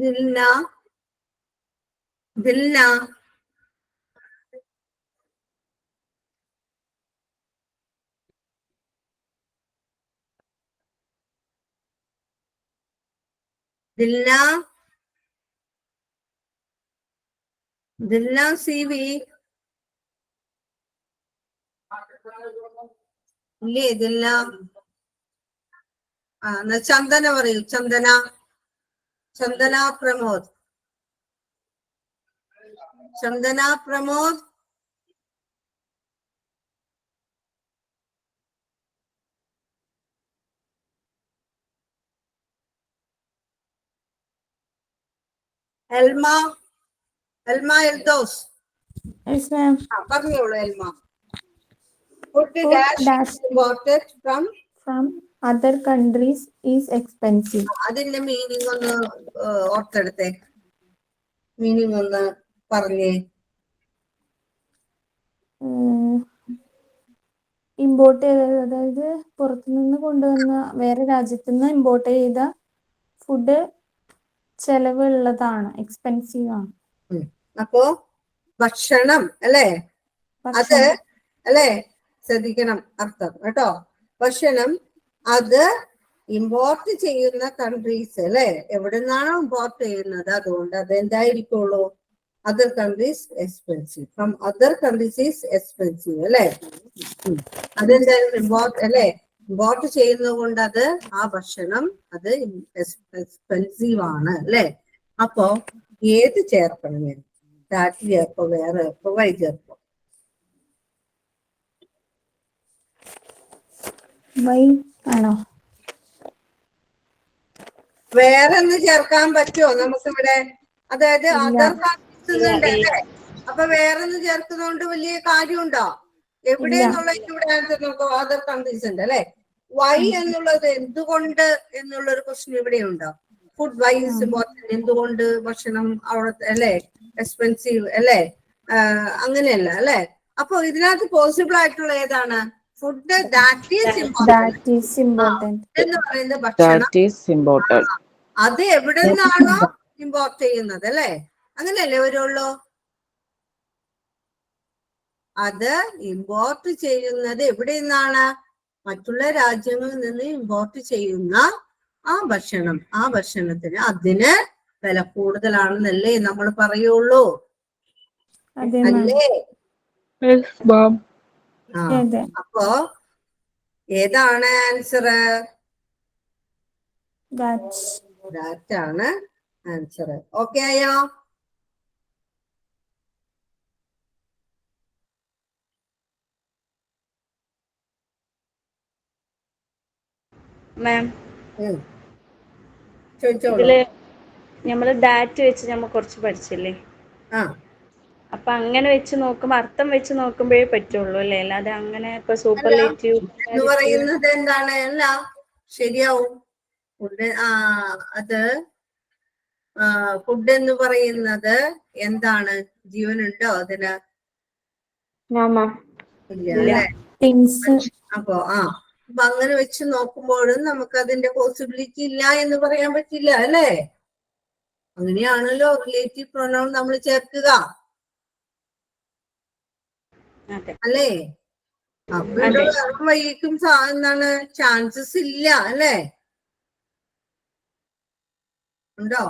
Dilna, Dilna, Dilna, Dilna CV ഇല്ലേ? ദിൽന. എന്നാ ചന്ദന പറയൂ. ചന്ദന, ചന്ദന പ്രമോദ്, ചന്ദന പ്രമോദ്. എൽമ, എൽമ എൽദോസ്. Yes, ma'am. പറഞ്ഞോളൂ എൽമ. Food dash imported From other countries is expensive. അതിന്റെ മീനിങ് ഒന്ന് ഓർത്തെടുത്തേ. മീനിങ് ഒന്ന് പറഞ്ഞേ. ഇമ്പോർട്ട് ചെയ്ത, അതായത് പുറത്തുനിന്ന് കൊണ്ടുവന്ന, വേറെ രാജ്യത്തു നിന്ന് ഇമ്പോർട്ട് ചെയ്ത ഫുഡ് ചെലവുള്ളതാണ്, എക്സ്പെൻസീവ് ആണ്. അപ്പോ ഭക്ഷണം അല്ലേ? അത് അല്ലേ? ശ്രദ്ധിക്കണം അർത്ഥം കേട്ടോ. ഭക്ഷണം അത് ഇമ്പോർട്ട് ചെയ്യുന്ന കൺട്രീസ് അല്ലെ, എവിടെ നിന്നാണോ ഇമ്പോർട്ട് ചെയ്യുന്നത് അതുകൊണ്ട് അത് എന്തായിരിക്കുള്ളൂ? Other countries expensive. From other countries is expensive അല്ലെ. അതെന്തായാലും ഇമ്പോർട്ട് അല്ലെ, ഇമ്പോർട്ട് ചെയ്യുന്നത് കൊണ്ട് അത് ആ ഭക്ഷണം അത് എക്സ്പെൻസീവ് ആണ് അല്ലെ. അപ്പോ ഏത് ചേർക്കണം? ഞാൻ ദാറ്റ് ചേർപ്പോ, വേറെ ചേർപ്പോ, വൈ ചേർപ്പോ? വൈ ആണോ? വേറെ ഒന്ന് ചേർക്കാൻ പറ്റുമോ നമുക്കിവിടെ? അതായത് അതർ കൺട്രീസ് ഉണ്ട് അല്ലേ. അപ്പൊ വേറെ ഒന്ന് ചേർക്കുന്നതുകൊണ്ട് വലിയ കാര്യമുണ്ടോ? എവിടെയെന്നുള്ള ഇവിടെ ആൻസർ നോക്കാം. അതർ കൺട്രീസ് ഉണ്ട് അല്ലെ. വൈ എന്നുള്ളത് എന്തുകൊണ്ട് എന്നുള്ളൊരു ക്വസ്റ്റ്യൻ ഇവിടെ ഉണ്ടോ? Food why is important. എന്തുകൊണ്ട് ഭക്ഷണം അവിടുത്തെ അല്ലെ എക്സ്പെൻസീവ് അല്ലെ? അങ്ങനെയല്ല അല്ലെ. അപ്പൊ ഇതിനകത്ത് പോസിബിൾ ആയിട്ടുള്ള ഏതാണ്? ഫുഡ് ദാറ്റ് ഈസ് ഇമ്പോർട്ടന്റ് എന്ന് പറയുന്നത് ഭക്ഷണം അത് എവിടെ നിന്നാണോ ഇമ്പോർട്ട് ചെയ്യുന്നത് അല്ലെ. അങ്ങനെയല്ലേ വരുള്ളൂ. അത് ഇമ്പോർട്ട് ചെയ്യുന്നത് എവിടെ നിന്നാണ്? മറ്റുള്ള രാജ്യങ്ങളിൽ നിന്ന് ഇമ്പോർട്ട് ചെയ്യുന്ന ആ ഭക്ഷണം, ആ ഭക്ഷണത്തിന് അതിന് വില കൂടുതലാണെന്നല്ലേ നമ്മൾ പറയുള്ളൂ അല്ലേ? അപ്പോ ഏതാണ് ആൻസർ? ദാറ്റ് ആണ് ആൻസർ. ഓക്കെ ആയോ? മാം, ചോദിച്ചോളൂ. നമ്മള് ദാറ്റ് വെച്ച് നമ്മൾ കുറച്ച് പഠിച്ചില്ലേ? അപ്പൊ അങ്ങനെ വെച്ച് നോക്കുമ്പോ അർത്ഥം വെച്ച് നോക്കുമ്പോഴേ പറ്റുള്ളൂ അല്ലേ? അല്ലാതെ അങ്ങനെ ഇപ്പൊ സൂപ്പർലേറ്റീവ് എന്ന് പറയുന്നത് എന്താണ്? അല്ല, ശരിയാവും. ഫുഡ് അത് ഫുഡ് എന്ന് പറയുന്നത് എന്താണ്? ജീവനുണ്ടോ അതിന്? ഇല്ല അല്ലേ. അപ്പൊ അപ്പൊ അങ്ങനെ വെച്ച് നോക്കുമ്പോഴും നമുക്ക് അതിന്റെ പോസിബിലിറ്റി ഇല്ല എന്ന് പറയാൻ പറ്റില്ല അല്ലേ. അങ്ങനെയാണല്ലോ റിലേറ്റീവ് പ്രൊനൗൺ നമ്മൾ ചേർക്കുക അല്ലേ. അപ്പൊ ഇവിടെ വൈകിക്കും എന്താണ് ചാൻസസ് ഇല്ല അല്ലേ. ഉണ്ടോ?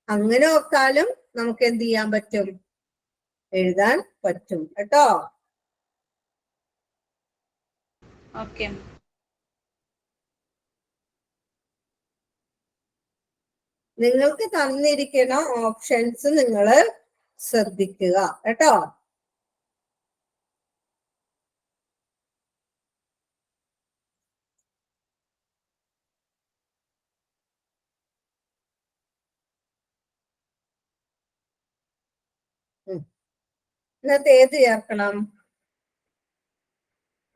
അങ്ങനെ ഓർത്താലും നമുക്ക് എന്ത് ചെയ്യാൻ പറ്റും? എഴുതാൻ പറ്റും കേട്ടോ. ഓക്കെ. നിങ്ങൾക്ക് തന്നിരിക്കുന്ന ഓപ്ഷൻസ് നിങ്ങൾ ശ്രദ്ധിക്കുക കേട്ടോ. ഇന്നത്തെ ഏത് ചേർക്കണം?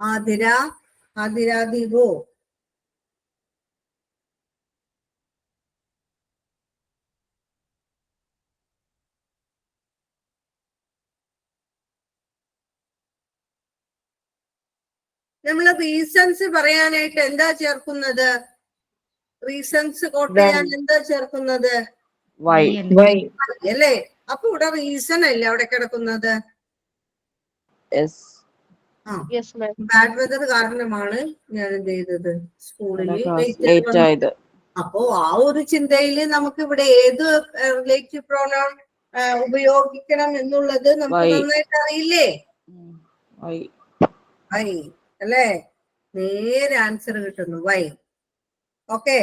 ആതിര, ആതിര ദീപു. നമ്മൾ റീസൺസ് പറയാനായിട്ട് എന്താ ചേർക്കുന്നത്? റീസൺസ് കോട്ട് ചെയ്യാൻ എന്താ ചേർക്കുന്നത്? വൈ. അല്ലേ? അപ്പൊ ഇവിടെ റീസൺ അല്ലേ അവിടെ കിടക്കുന്നത്? ബാഡ് വെതർ കാരണമാണ് ഞാൻ എന്ത് ചെയ്തത്, സ്കൂളിൽ ലേറ്റ് ആയത്. അപ്പോ ആ ഒരു ചിന്തയില് നമുക്ക് ഇവിടെ ഏത് റിലേറ്റീവ് പ്രോനൗൺ ഉപയോഗിക്കണം എന്നുള്ളത് നമുക്ക് നന്നായിട്ട് അറിയില്ലേ? വൈ അല്ലേ? നേരെ ആൻസർ കിട്ടുന്നു വൈ. ഓക്കെ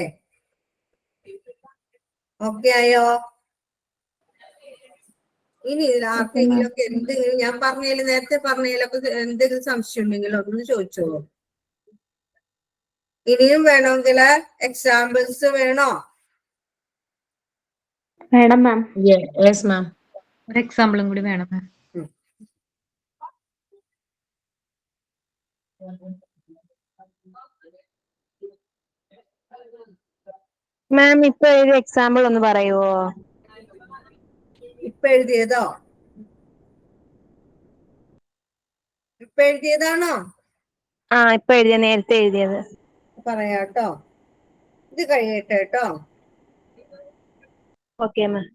ഓക്കെ ആയോ? ഇനി ആർക്കെങ്കിലും ഒക്കെ എന്തെങ്കിലും ഞാൻ പറഞ്ഞതിൽ നേരത്തെ പറഞ്ഞതിലൊക്കെ എന്തെങ്കിലും സംശയം ഉണ്ടെങ്കിൽ ഒന്ന് ചോദിച്ചോളൂ. ഇനിയും വേണമെങ്കിൽ എക്സാമ്പിൾസ് വേണോ? വേണം മാം. Yes ma'am. ഒരു എക്സാമ്പിളും കൂടി വേണം മാം. മാം ഇപ്പൊ ഒരു എക്സാമ്പിൾ ഒന്ന് പറയുവോ? ഇപ്പൊ എഴുതിയതോ? ഇപ്പൊ എഴുതിയതാണോ? ഇപ്പൊ എഴുതിയ, നേരത്തെ എഴുതിയത് പറയാട്ടോ. ഇത് കഴിയട്ടെ കേട്ടോ. Okay ma'am.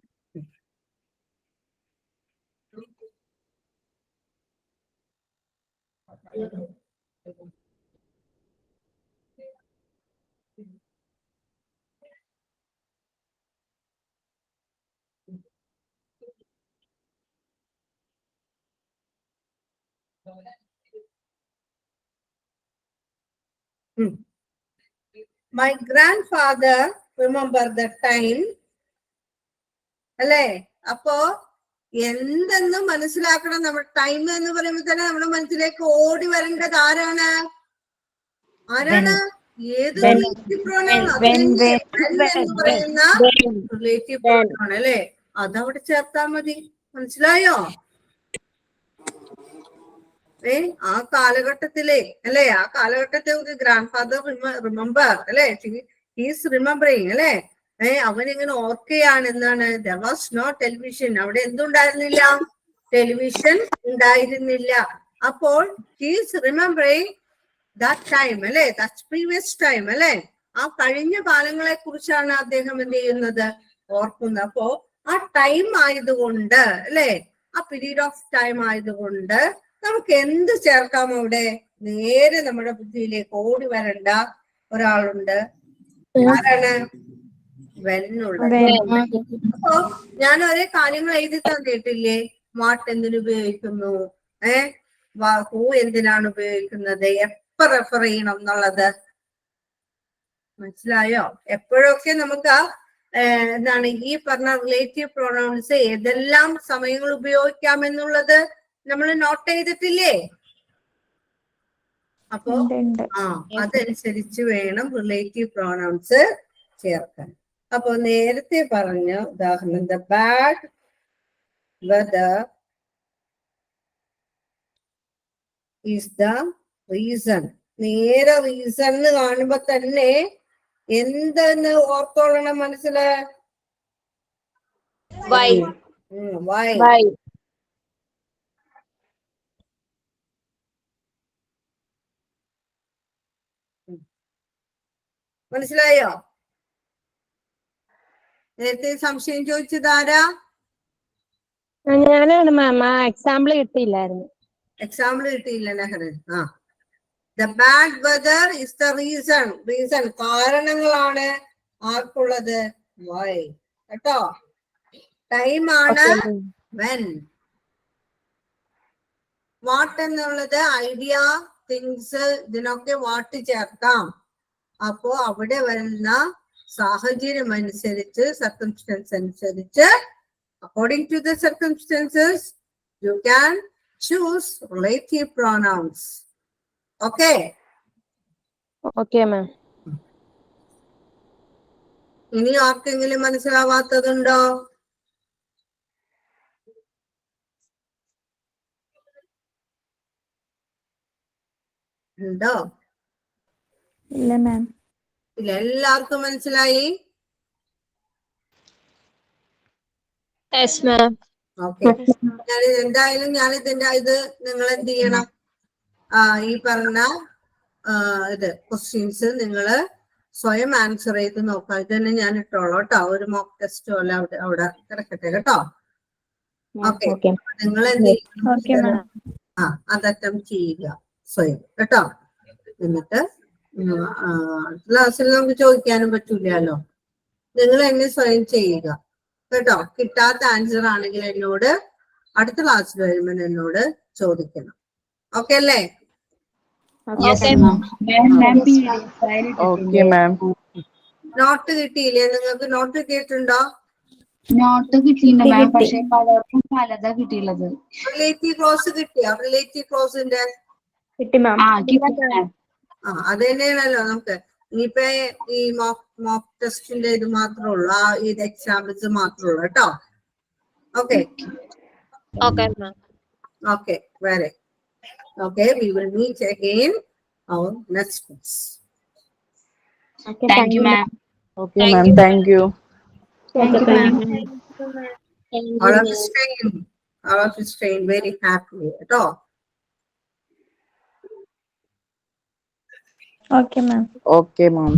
My grandfather remember the time. അല്ലേ? അപ്പോ എന്തെന്ന് മനസ്സിലാക്കണം. നമ്മുടെ ടൈം എന്ന് പറയുമ്പോൾ തന്നെ നമ്മുടെ മനസ്സിലേക്ക് ഓടി വരേണ്ടത് ആരാണ്? ഏത് റിലേറ്റീവ് പ്രോനൗൺ? എന്ന് പറയുന്ന റിലേറ്റീവ് പ്രോനൗൺ അല്ലേ? അതവിടെ ചേർത്താ മതി. മനസ്സിലായോ? ആ കാലഘട്ടത്തിലെ അല്ലെ, ആ കാലഘട്ടത്തെ ഗ്രാൻഡ് ഫാദർ റിമെമ്പർ അല്ലെ, ഹീസ് റിമെമ്പറിങ് അല്ലെ, അവനിങ്ങനെ ഓർക്കുകയാണ്. എന്താണ്? there was no television. അവിടെ എന്തുണ്ടായിരുന്നില്ല? ടെലിവിഷൻ ഉണ്ടായിരുന്നില്ല. അപ്പോൾ ഹീസ് റിമെമ്പറിങ് ദാറ്റ് ടൈം അല്ലെ, ദാറ്റ് പ്രീവിയസ് ടൈം അല്ലെ, ആ കഴിഞ്ഞ കാലങ്ങളെ കുറിച്ചാണ് അദ്ദേഹം എന്ത് ചെയ്യുന്നത്? ഓർക്കുന്നത്. അപ്പോ ആ ടൈം ആയതുകൊണ്ട് അല്ലെ, ആ പീരീഡ് ഓഫ് ടൈം ആയതുകൊണ്ട് നമുക്ക് എന്ത് ചേർക്കാം? അവിടെ നേരെ നമ്മുടെ ബുദ്ധിയിലേക്ക് ഓടി വരേണ്ട ഒരാളുണ്ട്. ആരാണ്? വെന്നുള്ളത്. അപ്പോ ഞാൻ ഒരേ കാര്യങ്ങൾ എഴുതി തന്നിട്ടില്ലേ? വാട്ട് എന്തിനു ഉപയോഗിക്കുന്നു, ഹൂ എന്തിനാണ് ഉപയോഗിക്കുന്നത്, എപ്പ റെഫർ ചെയ്യണം എന്നുള്ളത് മനസ്സിലായോ? എപ്പോഴൊക്കെ നമുക്ക് എന്താണ് ഈ പറഞ്ഞ റിലേറ്റീവ് പ്രൊനൗൺസ് ഏതെല്ലാം സമയങ്ങൾ ഉപയോഗിക്കാം എന്നുള്ളത് നമ്മൾ നോട്ട് ചെയ്തിട്ടില്ലേ? അപ്പോ അതനുസരിച്ച് വേണം റിലേറ്റീവ് പ്രോനൗൺസ് ചേർക്കാൻ. അപ്പൊ നേരത്തെ പറഞ്ഞ ഉദാഹരണം the bad whether is the reason. നേരെ റീസൺ എന്ന് കാണുമ്പോ തന്നെ എന്തെന്ന് ഓർത്തോളണം മനസ്സില്? വൈ. മനസ്സിലായോ? നേരത്തെ സംശയം ചോദിച്ചതാരാ? ഞാനാണ് മാം. ആ എക്സാമ്പിൾ കിട്ടിയില്ലായിരുന്നു. എക്സാമ്പിൾ കിട്ടിയില്ല Nehru. The bad weather is the reason. Reason കാരണങ്ങളാണ് ആർക്കുള്ളത്? വൈ കേട്ടോ. ടൈം ആണ് വെൻ. വാട്ട് എന്നുള്ളത് ഐഡിയ, തിങ്സ്, ഇതിനൊക്കെ വാട്ട് ചേർക്കാം. അപ്പോ അവിടെ വരുന്ന സാഹചര്യം അനുസരിച്ച്, സർക്കംസ്റ്റൻസ് അനുസരിച്ച്, according to the circumstances you can choose relative pronouns. Okay okay ma'am. ഇനി ആർക്കെങ്കിലും മനസ്സിലാവാത്തതുണ്ടോ? ഉണ്ടോ? ഇല്ല മാം. ഇല്ല, എല്ലാവർക്കും മനസ്സിലായി? ഓക്കെ. എന്തായാലും ഞാനിതിന്റെ ഇത് നിങ്ങൾ എന്ത് ചെയ്യണം? ഈ പറഞ്ഞ ഇത് ക്വസ്റ്റ്യൻസ് നിങ്ങൾ സ്വയം ആൻസർ ചെയ്ത് നോക്കാം. ഇത് തന്നെ ഞാൻ ഇട്ടോളൂ കേട്ടോ. ഒരു മോക്ക് ടെസ്റ്റ് പോലെ അവിടെ കിടക്കട്ടെ കേട്ടോ. ഓക്കെ, നിങ്ങൾ എന്ത് ചെയ്യണം? അത് അറ്റംപ്റ്റ് ചെയ്യുക സ്വയം കേട്ടോ. എന്നിട്ട് ക്ലാസ്സിൽ നമുക്ക് ചോദിക്കാനും പറ്റൂലല്ലോ. നിങ്ങൾ എന്നെ സ്വയം ചെയ്യുക കേട്ടോ. കിട്ടാത്ത ആൻസർ ആണെങ്കിൽ എന്നോട് അടുത്ത ക്ലാസ്സിൽ വരുമ്പോൾ എന്നോട് ചോദിക്കണം. ഓക്കെ അല്ലേ? നോട്ട് കിട്ടിയില്ലേ നിങ്ങൾക്ക്? നോട്ട് കിട്ടിയിട്ടുണ്ടോ? നോട്ട് കിട്ടിയില്ല മാം, പക്ഷെ പലർക്കും പലതാ കിട്ടിയുള്ളത്. റിലേറ്റീവ് ക്ലോസ് കിട്ടിയോ? റിലേറ്റീവ് ക്ലോസിന്റെ അത് തന്നെയാണല്ലോ നമുക്ക്. ഇനിയിപ്പോ ഈ മോക്ക് ടെസ്റ്റിന്റെ ഇത് മാത്രമേ ഉള്ളൂ, ഇത് എക്സാമ്പിൾസ് മാത്രമേ ഉള്ളൂ കേട്ടോ. Okay okay, very okay. We will meet again our next class. Thank you ma'am. Okay ma'am, thank you. All of you staying very happy at all. Okay ma'am. Okay ma'am.